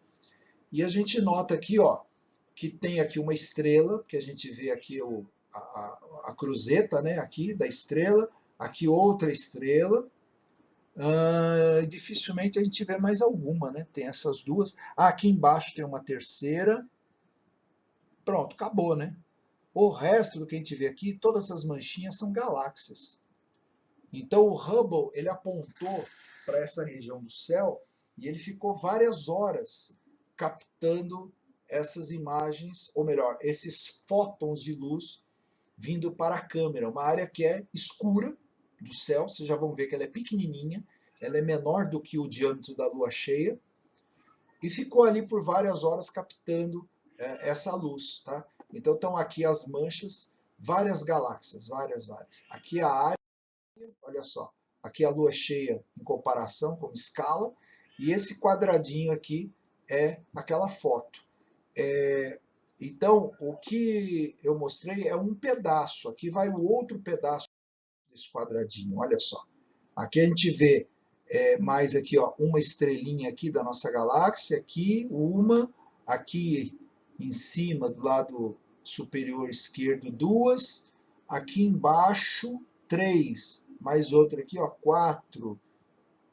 E a gente nota aqui, ó, que tem aqui uma estrela, que a gente vê aqui a cruzeta, né, aqui da estrela, aqui outra estrela. Dificilmente a gente vê mais alguma, né? Tem essas duas. Aqui embaixo tem uma terceira. Pronto, acabou, né? O resto do que a gente vê aqui, todas essas manchinhas são galáxias. Então o Hubble ele apontou para essa região do céu e ele ficou várias horas captando essas imagens, ou melhor, esses fótons de luz vindo para a câmera, uma área que é escura do céu, vocês já vão ver que ela é pequenininha, ela é menor do que o diâmetro da lua cheia, e ficou ali por várias horas captando essa luz. Tá? Então estão aqui as manchas, várias galáxias, várias. Aqui a área, olha só, aqui a lua cheia em comparação, como escala, e esse quadradinho aqui é aquela foto. Então, o que eu mostrei é um pedaço. Aqui vai o outro pedaço desse quadradinho, olha só. Aqui a gente vê mais aqui, ó, uma estrelinha aqui da nossa galáxia, aqui uma, aqui em cima, do lado superior esquerdo, duas, aqui embaixo, três, mais outra aqui, ó, quatro,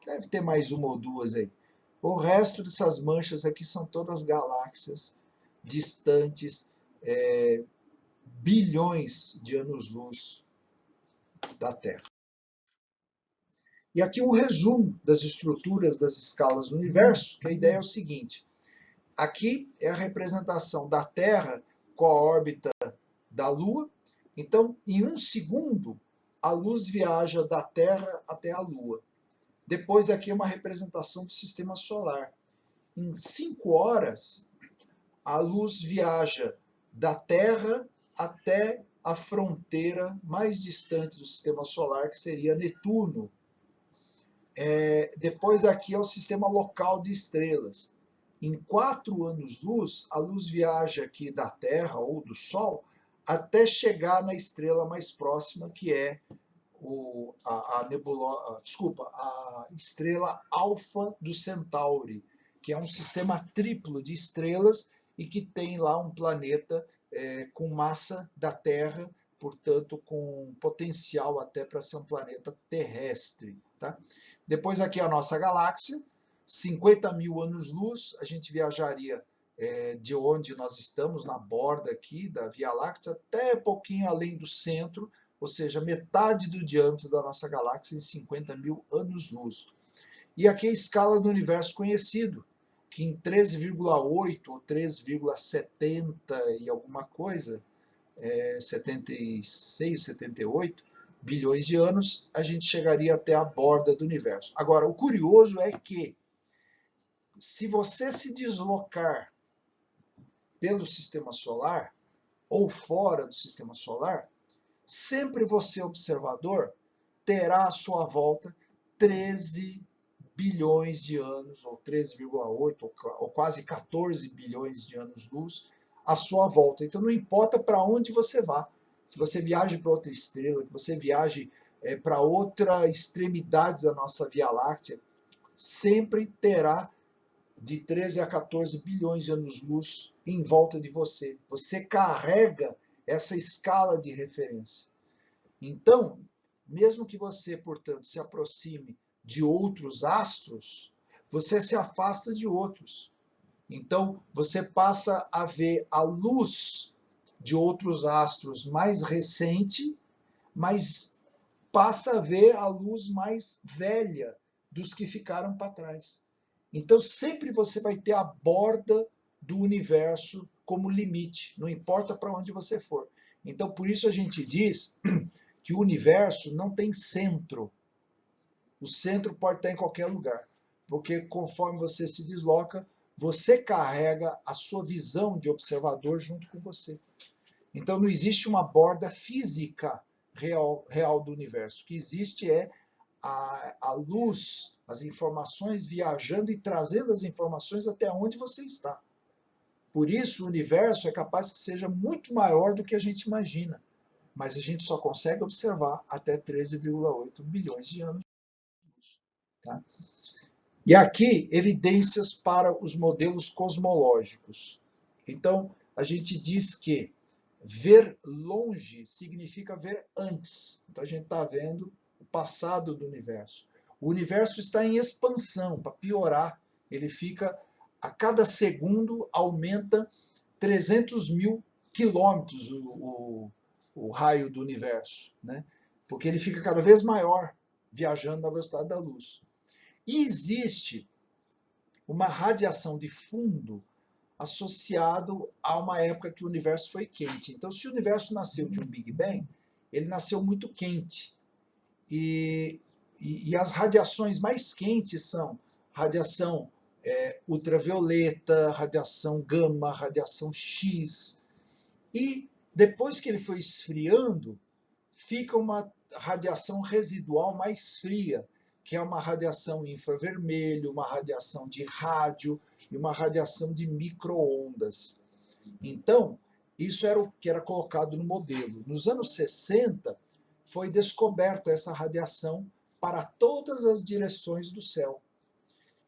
deve ter mais uma ou duas aí. O resto dessas manchas aqui são todas galáxias distantes, bilhões de anos-luz da Terra. E aqui um resumo das estruturas das escalas do universo, que a ideia é o seguinte. Aqui é a representação da Terra com a órbita da Lua. Então, em 1 segundo, a luz viaja da Terra até a Lua. Depois aqui é uma representação do Sistema Solar. Em 5 horas, a luz viaja da Terra até a fronteira mais distante do Sistema Solar, que seria Netuno. Depois aqui é o sistema local de estrelas. Em 4 anos-luz, a luz viaja aqui da Terra ou do Sol até chegar na estrela mais próxima, que é a estrela Alfa do Centauri, que é um sistema triplo de estrelas e que tem lá um planeta com massa da Terra, portanto com potencial até para ser um planeta terrestre. Tá? Depois aqui a nossa galáxia, 50 mil anos-luz, a gente viajaria de onde nós estamos, na borda aqui da Via Láctea, até pouquinho além do centro, ou seja, metade do diâmetro da nossa galáxia em 50 mil anos-luz. E aqui a escala do universo conhecido, que em 13,8 ou 3,70 e alguma coisa, 76, 78 bilhões de anos, a gente chegaria até a borda do universo. Agora, o curioso é que, se você se deslocar pelo sistema solar, ou fora do sistema solar, sempre você, observador, terá à sua volta 13 bilhões de anos, ou 13,8, ou quase 14 bilhões de anos-luz, à sua volta. Então não importa para onde você vá, que você viaje para outra estrela, que você viaje para outra extremidade da nossa Via Láctea, sempre terá de 13 a 14 bilhões de anos-luz em volta de você. Você carrega essa escala de referência. Então, mesmo que você, portanto, se aproxime de outros astros, você se afasta de outros. Então, você passa a ver a luz de outros astros mais recente, mas passa a ver a luz mais velha dos que ficaram para trás. Então, sempre você vai ter a borda do universo como limite, não importa para onde você for. Então, por isso a gente diz que o universo não tem centro. O centro pode estar em qualquer lugar, porque conforme você se desloca, você carrega a sua visão de observador junto com você. Então não existe uma borda física real do universo. O que existe é a luz, as informações viajando e trazendo as informações até onde você está. Por isso o universo é capaz que seja muito maior do que a gente imagina. Mas a gente só consegue observar até 13,8 bilhões de anos. Tá? E aqui, evidências para os modelos cosmológicos. Então, a gente diz que ver longe significa ver antes. Então, a gente está vendo o passado do universo. O universo está em expansão, para piorar. Ele fica, a cada segundo, aumenta 300 mil quilômetros o raio do universo, né? Porque ele fica cada vez maior, viajando na velocidade da luz. E existe uma radiação de fundo associado a uma época que o universo foi quente. Então, se o universo nasceu de um Big Bang, ele nasceu muito quente. E as radiações mais quentes são radiação ultravioleta, radiação gama, radiação X. E depois que ele foi esfriando, fica uma radiação residual mais fria, que é uma radiação infravermelho, uma radiação de rádio e uma radiação de microondas. Então, isso era o que era colocado no modelo. Nos anos 60, foi descoberta essa radiação para todas as direções do céu.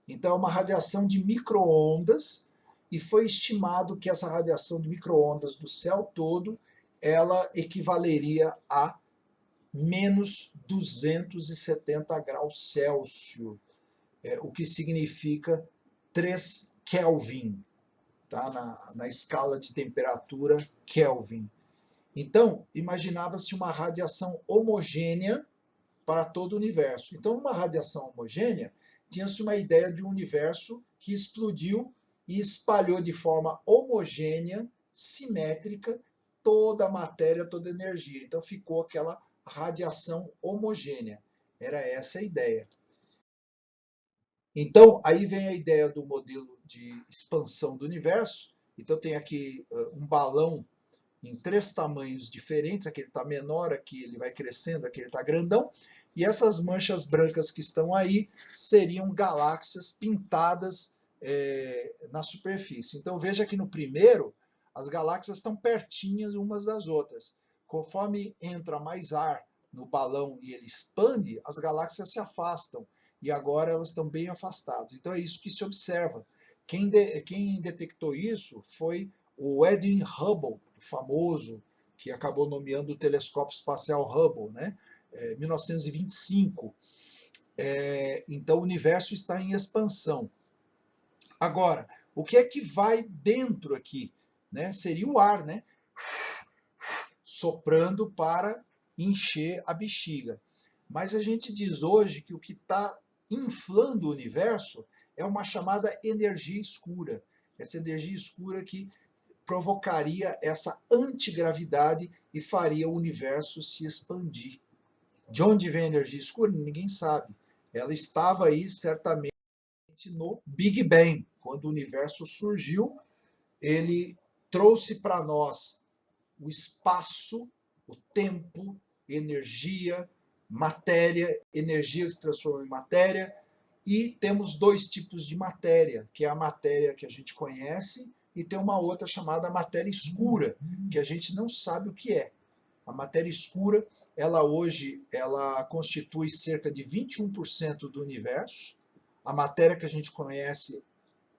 Então, é uma radiação de microondas, e foi estimado que essa radiação de microondas do céu todo, ela equivaleria a menos 270 graus Celsius, o que significa 3 Kelvin, tá? Na escala de temperatura Kelvin. Então, imaginava-se uma radiação homogênea para todo o universo. Então, uma radiação homogênea, tinha-se uma ideia de um universo que explodiu e espalhou de forma homogênea, simétrica, toda a matéria, toda a energia. Então, ficou aquela radiação homogênea. Era essa a ideia. Então, aí vem a ideia do modelo de expansão do universo. Então, tem aqui um balão em 3 tamanhos diferentes. Aqui ele está menor, aqui ele vai crescendo, aqui ele está grandão. E essas manchas brancas que estão aí seriam galáxias pintadas na superfície. Então, veja que no primeiro, as galáxias estão pertinhas umas das outras. Conforme entra mais ar no balão e ele expande, as galáxias se afastam. E agora elas estão bem afastadas. Então é isso que se observa. Quem detectou isso foi o Edwin Hubble, famoso, que acabou nomeando o telescópio espacial Hubble, né? 1925. Então o universo está em expansão. Agora, o que é que vai dentro aqui? Né? Seria o ar, né? Soprando para encher a bexiga. Mas a gente diz hoje que o que está inflando o universo é uma chamada energia escura. Essa energia escura que provocaria essa antigravidade e faria o universo se expandir. De onde vem a energia escura? Ninguém sabe. Ela estava aí certamente no Big Bang. Quando o universo surgiu, ele trouxe para nós o espaço, o tempo, energia, matéria, energia que se transforma em matéria, e temos 2 tipos de matéria, que é a matéria que a gente conhece e tem uma outra chamada matéria escura, que a gente não sabe o que é. A matéria escura, ela hoje, ela constitui cerca de 21% do universo. A matéria que a gente conhece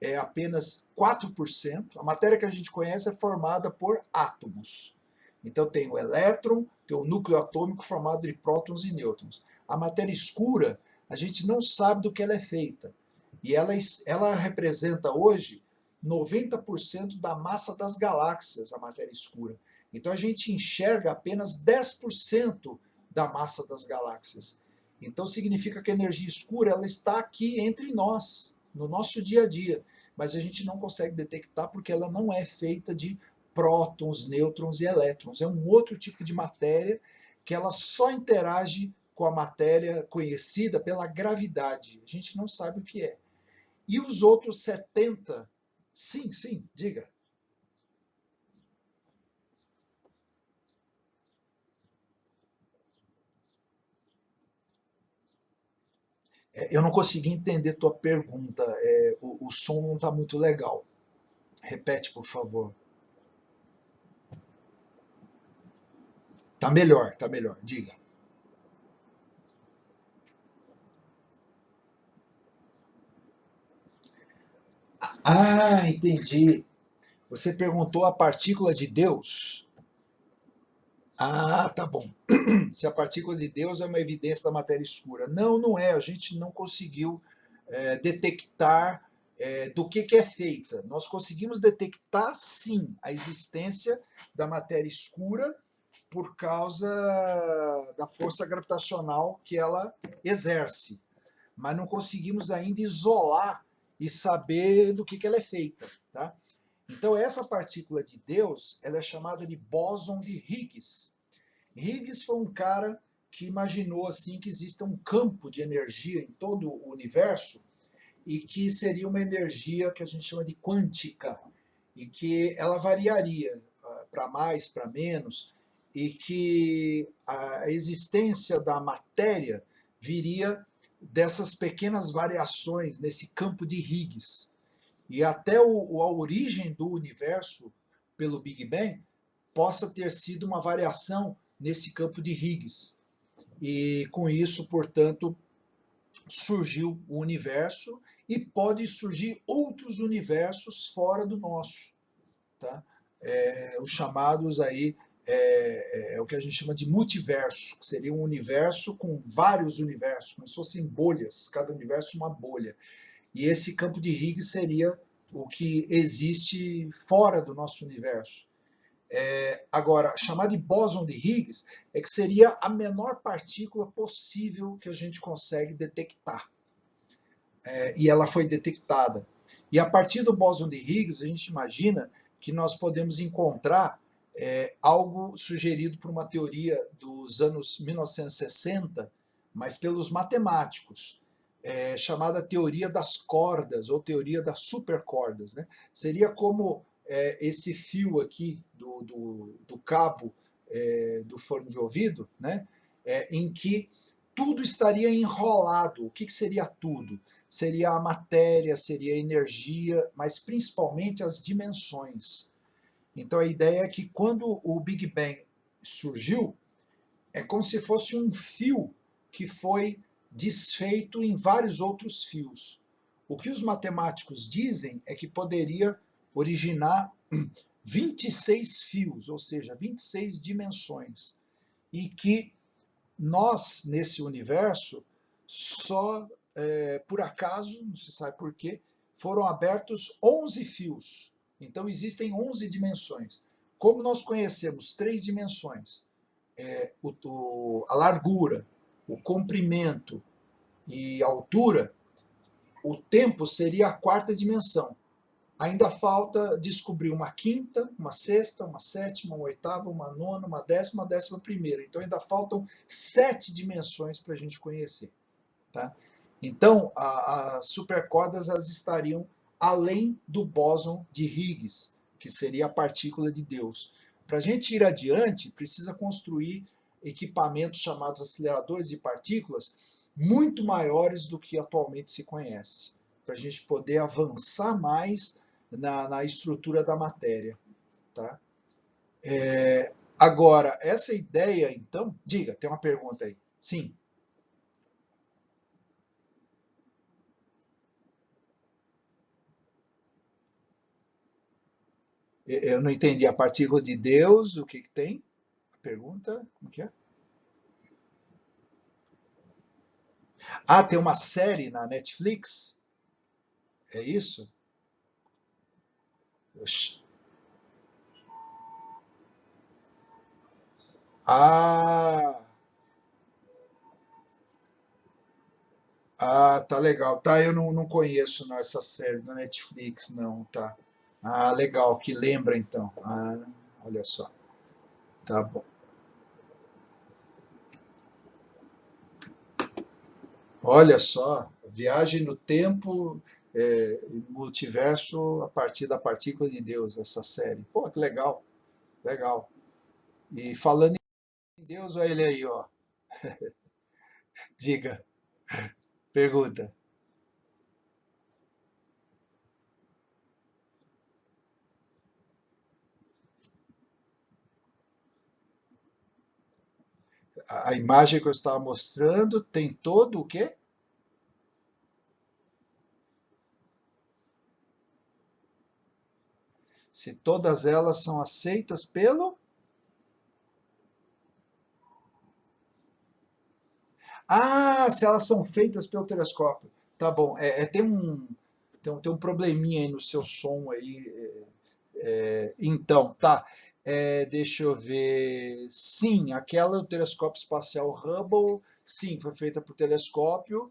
é apenas 4%. A matéria que a gente conhece é formada por átomos. Então tem o elétron, tem o núcleo atômico formado de prótons e nêutrons. A matéria escura, a gente não sabe do que ela é feita. E ela representa hoje 90% da massa das galáxias, a matéria escura. Então a gente enxerga apenas 10% da massa das galáxias. Então significa que a energia escura ela está aqui entre nós, no nosso dia a dia. Mas a gente não consegue detectar porque ela não é feita de prótons, nêutrons e elétrons. É um outro tipo de matéria que ela só interage com a matéria conhecida pela gravidade. A gente não sabe o que é. E os outros 70%, sim, diga. Eu não consegui entender tua pergunta. O som não está muito legal. Repete, por favor. Tá melhor, diga. Ah, entendi. Você perguntou a partícula de Deus. Ah, tá bom. Se a partícula de Deus é uma evidência da matéria escura. Não, não é. A gente não conseguiu detectar do que é feita. Nós conseguimos detectar, sim, a existência da matéria escura por causa da força gravitacional que ela exerce. mas não conseguimos ainda isolar e saber do que ela é feita. Tá? Então, essa partícula de Deus, ela é chamada de bóson de Higgs. Higgs foi um cara que imaginou assim que existe um campo de energia em todo o universo e que seria uma energia que a gente chama de quântica e que ela variaria para mais, para menos, e que a existência da matéria viria dessas pequenas variações nesse campo de Higgs. E até a origem do universo pelo Big Bang possa ter sido uma variação nesse campo de Higgs. E com isso, portanto, surgiu o universo e pode surgir outros universos fora do nosso. Tá? Os chamados aí, o que a gente chama de multiverso, que seria um universo com vários universos, como se fossem bolhas, cada universo uma bolha. E esse campo de Higgs seria o que existe fora do nosso universo. Agora, chamar de bóson de Higgs é que seria a menor partícula possível que a gente consegue detectar. E ela foi detectada. E a partir do bóson de Higgs, a gente imagina que nós podemos encontrar algo sugerido por uma teoria dos anos 1960, mas pelos matemáticos, chamada teoria das cordas, ou teoria das supercordas. Né? Seria como esse fio aqui do cabo do fone de ouvido, né? Em que tudo estaria enrolado. O que seria tudo? Seria a matéria, seria a energia, mas principalmente as dimensões. Então a ideia é que quando o Big Bang surgiu, é como se fosse um fio que foi desfeito em vários outros fios. O que os matemáticos dizem é que poderia originar 26 fios, ou seja, 26 dimensões, e que nós, nesse universo, só por acaso, não se sabe por quê, foram abertos 11 fios. Então existem 11 dimensões. Como nós conhecemos 3 dimensões, a largura, o comprimento e a altura, o tempo seria a quarta dimensão. Ainda falta descobrir uma quinta, uma sexta, uma sétima, uma oitava, uma nona, uma 11ª. Então ainda faltam 7 dimensões para a gente conhecer. Tá? Então as supercordas elas estariam além do bóson de Higgs, que seria a partícula de Deus. Para a gente ir adiante, precisa construir equipamentos chamados aceleradores de partículas muito maiores do que atualmente se conhece, para a gente poder avançar mais na estrutura da matéria. Tá? Agora, essa ideia, então... Diga, tem uma pergunta aí. Sim. Eu não entendi. A partícula de Deus, o que tem? A pergunta, como que é? Ah, tem uma série na Netflix? É isso? Ah, tá legal. Tá, eu não conheço não, essa série da Netflix, não, tá. Ah, legal, que lembra então. Ah, olha só. Tá bom. Olha só, viagem no tempo, multiverso a partir da partícula de Deus, essa série. Pô, que legal, legal. E falando em Deus, olha ele aí, ó. Diga, pergunta. A imagem que eu estava mostrando tem todo o quê? Se todas elas são aceitas pelo... Ah, se elas são feitas pelo telescópio. Tá bom. Tem um probleminha aí no seu som aí. Então, tá. Deixa eu ver. Sim, aquela do telescópio espacial Hubble, sim, foi feita por telescópio.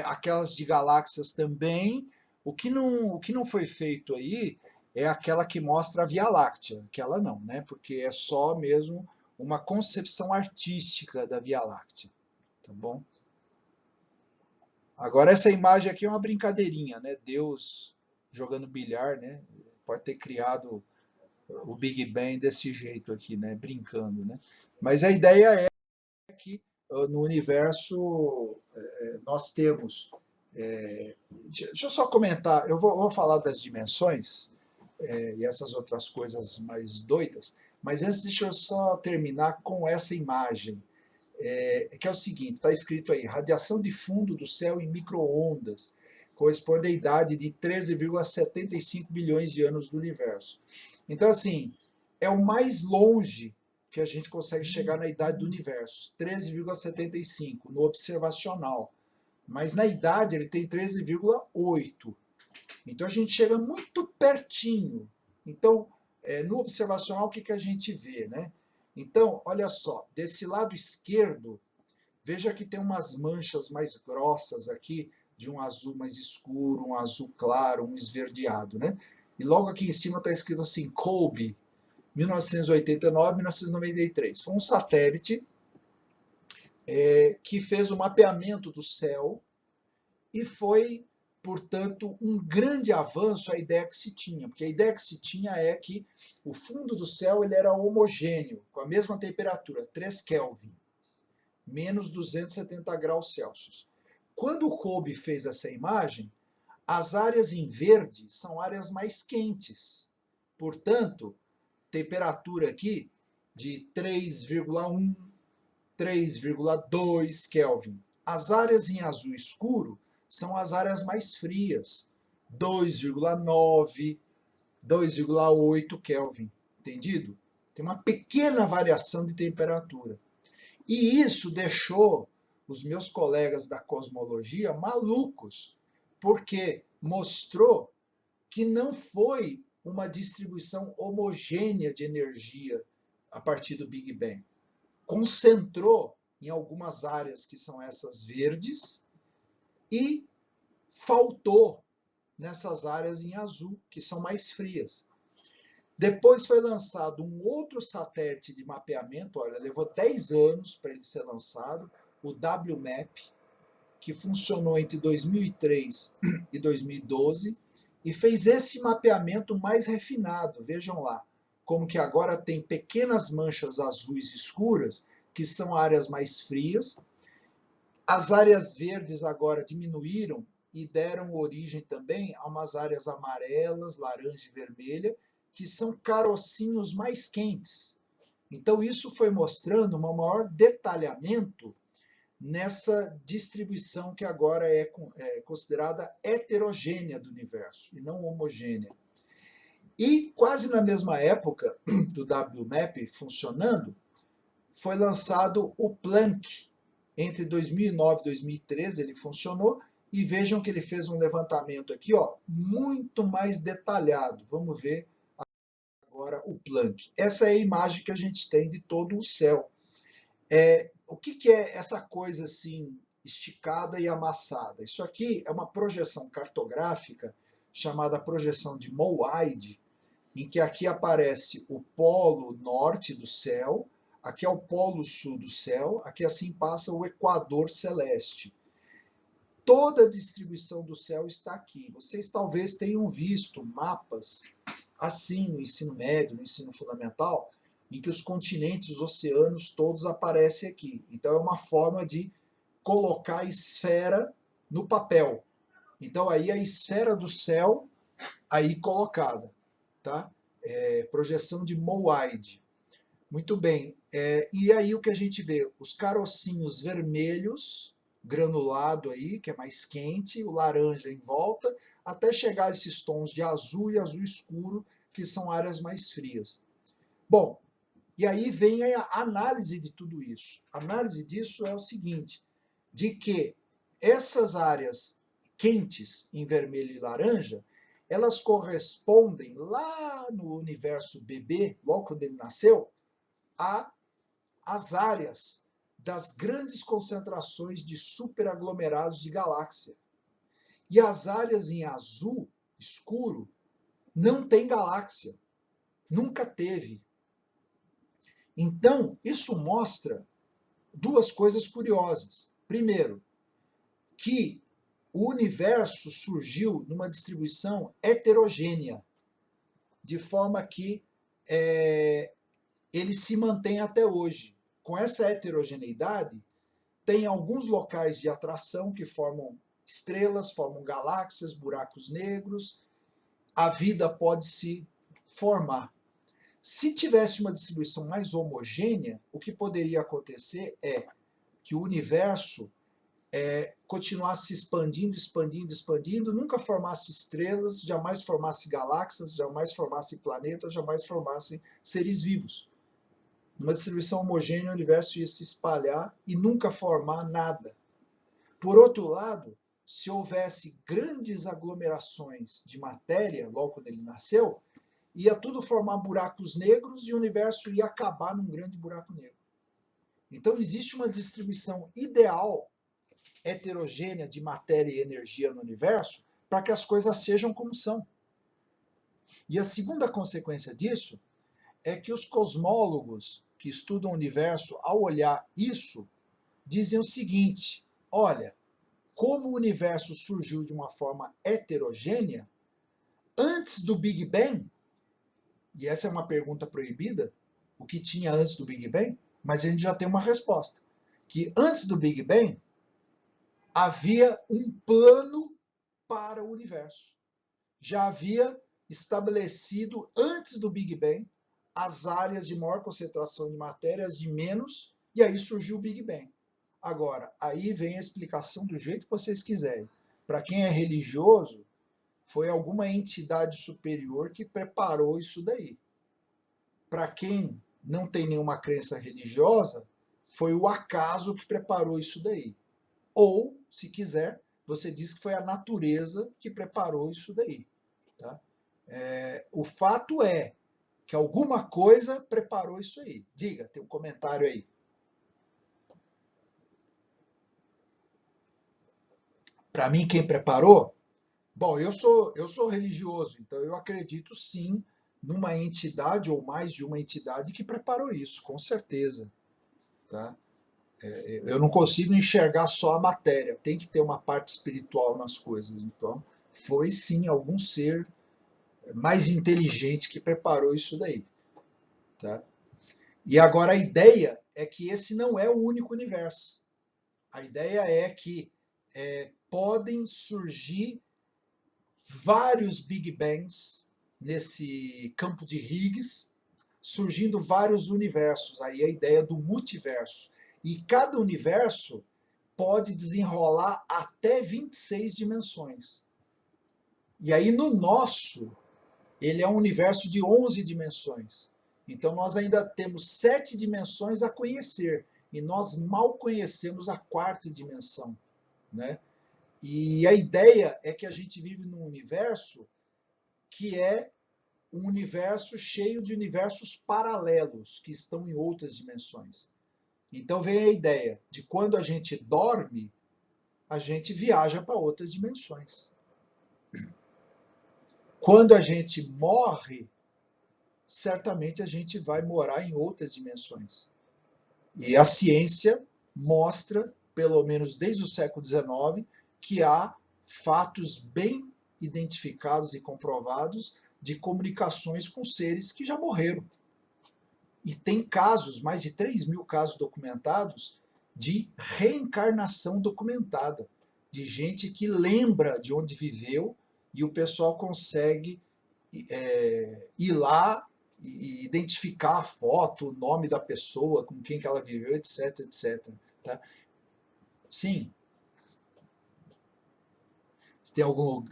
aquelas de galáxias também. O que não foi feito aí é aquela que mostra a Via Láctea, aquela não, né? Porque é só mesmo uma concepção artística da Via Láctea, tá bom? Agora essa imagem aqui é uma brincadeirinha, né? Deus jogando bilhar, né? Pode ter criado o Big Bang desse jeito aqui, né? Brincando, né? Mas a ideia é que no universo nós temos. Deixa eu só comentar, eu vou falar das dimensões e essas outras coisas mais doidas, mas antes deixa eu só terminar com essa imagem, que é o seguinte, está escrito aí, radiação de fundo do céu em micro-ondas, corresponde à idade de 13,75 bilhões de anos do universo. Então, assim, é o mais longe que a gente consegue chegar na idade do universo, 13,75 no observacional. Mas na idade ele tem 13,8. Então a gente chega muito pertinho. Então, no observacional, o que a gente vê, né? Então, olha só, desse lado esquerdo, veja que tem umas manchas mais grossas aqui, de um azul mais escuro, um azul claro, um esverdeado, né? E logo aqui em cima está escrito assim, COBE, 1989-1993. Foi um satélite que fez o mapeamento do céu e foi, portanto, um grande avanço a ideia que se tinha, porque a ideia que se tinha é que o fundo do céu ele era homogêneo, com a mesma temperatura, 3 Kelvin, menos 270 graus Celsius. Quando o COBE fez essa imagem, as áreas em verde são áreas mais quentes. Portanto, temperatura aqui de 3,1, 3,2 Kelvin. As áreas em azul escuro são as áreas mais frias, 2,9, 2,8 Kelvin. Entendido? Tem uma pequena variação de temperatura. E isso deixou os meus colegas da cosmologia malucos, porque mostrou que não foi uma distribuição homogênea de energia a partir do Big Bang. Concentrou em algumas áreas que são essas verdes e faltou nessas áreas em azul, que são mais frias. Depois foi lançado um outro satélite de mapeamento, olha, levou 10 anos para ele ser lançado, o WMAP, que funcionou entre 2003 e 2012, e fez esse mapeamento mais refinado. Vejam lá, como que agora tem pequenas manchas azuis escuras, que são áreas mais frias. As áreas verdes agora diminuíram e deram origem também a umas áreas amarelas, laranja e vermelha, que são carocinhos mais quentes. Então isso foi mostrando um maior detalhamento nessa distribuição que agora é considerada heterogênea do universo e não homogênea. E quase na mesma época do WMAP funcionando, foi lançado o Planck. Entre 2009 e 2013 ele funcionou, e vejam que ele fez um levantamento aqui, ó, muito mais detalhado. Vamos ver agora o Planck. Essa é a imagem que a gente tem de todo o céu. O que é essa coisa assim, esticada e amassada? Isso aqui é uma projeção cartográfica chamada projeção de Moaid, em que aqui aparece o polo norte do céu, aqui é o polo sul do céu, aqui assim passa o equador celeste. Toda a distribuição do céu está aqui. Vocês talvez tenham visto mapas assim no ensino médio, no ensino fundamental, em que os continentes, os oceanos, todos aparecem aqui. Então é uma forma de colocar a esfera no papel. Então aí a esfera do céu aí colocada, tá? Projeção de Moaid. Muito bem. E aí o que a gente vê? Os carocinhos vermelhos, granulado aí, que é mais quente, o laranja em volta, até chegar a esses tons de azul e azul escuro, que são áreas mais frias. Bom, e aí vem a análise de tudo isso. A análise disso é o seguinte, de que essas áreas quentes em vermelho e laranja, elas correspondem lá no universo bebê, logo quando ele nasceu, às áreas das grandes concentrações de superaglomerados de galáxia. E as áreas em azul escuro não tem galáxia, nunca teve. Então, isso mostra duas coisas curiosas. Primeiro, que o universo surgiu numa distribuição heterogênea, de forma que ele se mantém até hoje. Com essa heterogeneidade, tem alguns locais de atração que formam estrelas, formam galáxias, buracos negros. A vida pode se formar. Se tivesse uma distribuição mais homogênea, o que poderia acontecer é que o universo continuasse expandindo, expandindo, expandindo, nunca formasse estrelas, jamais formasse galáxias, jamais formasse planetas, jamais formasse seres vivos. Numa distribuição homogênea, o universo ia se espalhar e nunca formar nada. Por outro lado, se houvesse grandes aglomerações de matéria, logo quando ele nasceu, ia tudo formar buracos negros e o universo ia acabar num grande buraco negro. Então existe uma distribuição ideal, heterogênea de matéria e energia no universo, para que as coisas sejam como são. E a segunda consequência disso é que os cosmólogos que estudam o universo, ao olhar isso, dizem o seguinte: olha, como o universo surgiu de uma forma heterogênea, antes do Big Bang, e essa é uma pergunta proibida, o que tinha antes do Big Bang, mas a gente já tem uma resposta, que antes do Big Bang havia um plano para o universo. Já havia estabelecido antes do Big Bang as áreas de maior concentração de matéria, as de menos, e aí surgiu o Big Bang. Agora, aí vem a explicação do jeito que vocês quiserem. Para quem é religioso, foi alguma entidade superior que preparou isso daí. Para quem não tem nenhuma crença religiosa, foi o acaso que preparou isso daí. Ou, se quiser, você diz que foi a natureza que preparou isso daí. Tá? O fato é que alguma coisa preparou isso aí. Diga, tem um comentário aí. Para mim, quem preparou? Bom, eu sou religioso, então eu acredito sim numa entidade ou mais de uma entidade que preparou isso, com certeza. Tá? Eu não consigo enxergar só a matéria, tem que ter uma parte espiritual nas coisas. Então, foi sim algum ser mais inteligente que preparou isso daí. Tá? E agora a ideia é que esse não é o único universo. A ideia é que podem surgir vários Big Bangs nesse campo de Higgs, surgindo vários universos. Aí a ideia do multiverso. E cada universo pode desenrolar até 26 dimensões. E aí no nosso, ele é um universo de 11 dimensões. Então nós ainda temos 7 dimensões a conhecer. E nós mal conhecemos a quarta dimensão, né? E a ideia é que a gente vive num universo que é um universo cheio de universos paralelos, que estão em outras dimensões. Então vem a ideia de quando a gente dorme, a gente viaja para outras dimensões. Quando a gente morre, certamente a gente vai morar em outras dimensões. E a ciência mostra, pelo menos desde o século XIX, que há fatos bem identificados e comprovados de comunicações com seres que já morreram. E tem casos, mais de 3.000 casos documentados, de reencarnação documentada, de gente que lembra de onde viveu e o pessoal consegue ir lá e identificar a foto, o nome da pessoa, com quem que ela viveu, etc, etc. Tá? Sim. Tem algum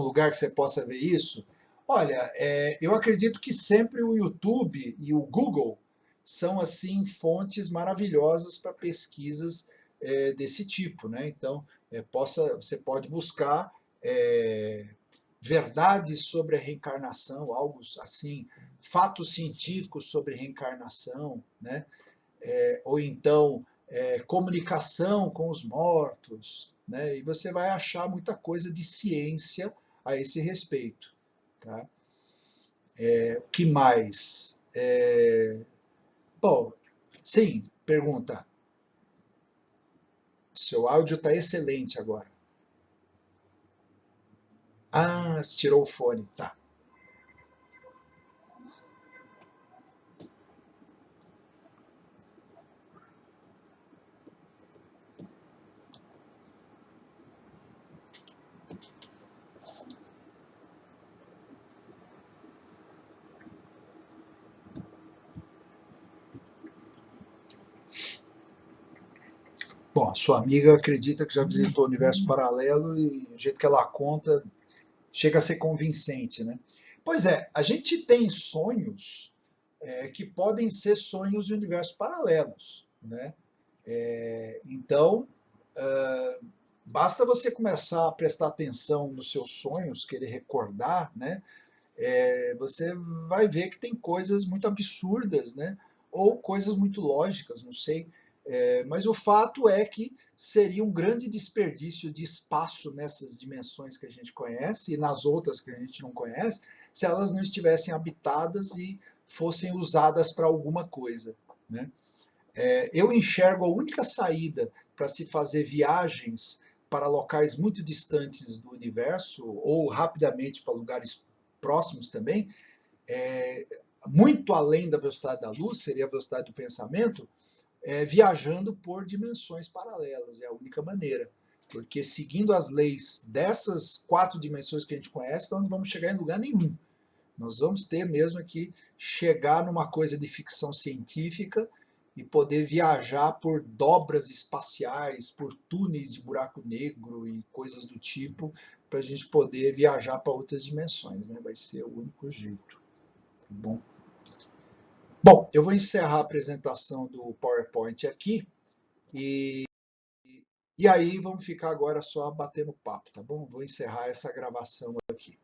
lugar que você possa ver isso? Olha, eu acredito que sempre o YouTube e o Google são assim fontes maravilhosas para pesquisas desse tipo, né? Então, você pode buscar verdades sobre a reencarnação, algo assim, fatos científicos sobre reencarnação, né? ou então comunicação com os mortos, né? E você vai achar muita coisa de ciência a esse respeito. Tá? O que mais? Bom, sim, pergunta. Seu áudio está excelente agora. Ah, você tirou o fone, tá. Bom, a sua amiga acredita que já visitou o universo paralelo e o jeito que ela conta chega a ser convincente, né? Pois é, a gente tem sonhos que podem ser sonhos de universos paralelos, né? Então, basta você começar a prestar atenção nos seus sonhos, querer recordar, né? Você vai ver que tem coisas muito absurdas, né? Ou coisas muito lógicas, não sei. Mas o fato é que seria um grande desperdício de espaço nessas dimensões que a gente conhece e nas outras que a gente não conhece, se elas não estivessem habitadas e fossem usadas para alguma coisa, né? Eu enxergo a única saída para se fazer viagens para locais muito distantes do universo ou rapidamente para lugares próximos também, muito além da velocidade da luz, seria a velocidade do pensamento, viajando por dimensões paralelas. É a única maneira. Porque seguindo as leis dessas 4 dimensões que a gente conhece, nós não vamos chegar em lugar nenhum. Nós vamos ter mesmo que chegar numa coisa de ficção científica e poder viajar por dobras espaciais, por túneis de buraco negro e coisas do tipo, para a gente poder viajar para outras dimensões, né? Vai ser o único jeito. Tá bom? Bom, eu vou encerrar a apresentação do PowerPoint aqui e, e aí vamos ficar agora só batendo papo, tá bom? Vou encerrar essa gravação aqui.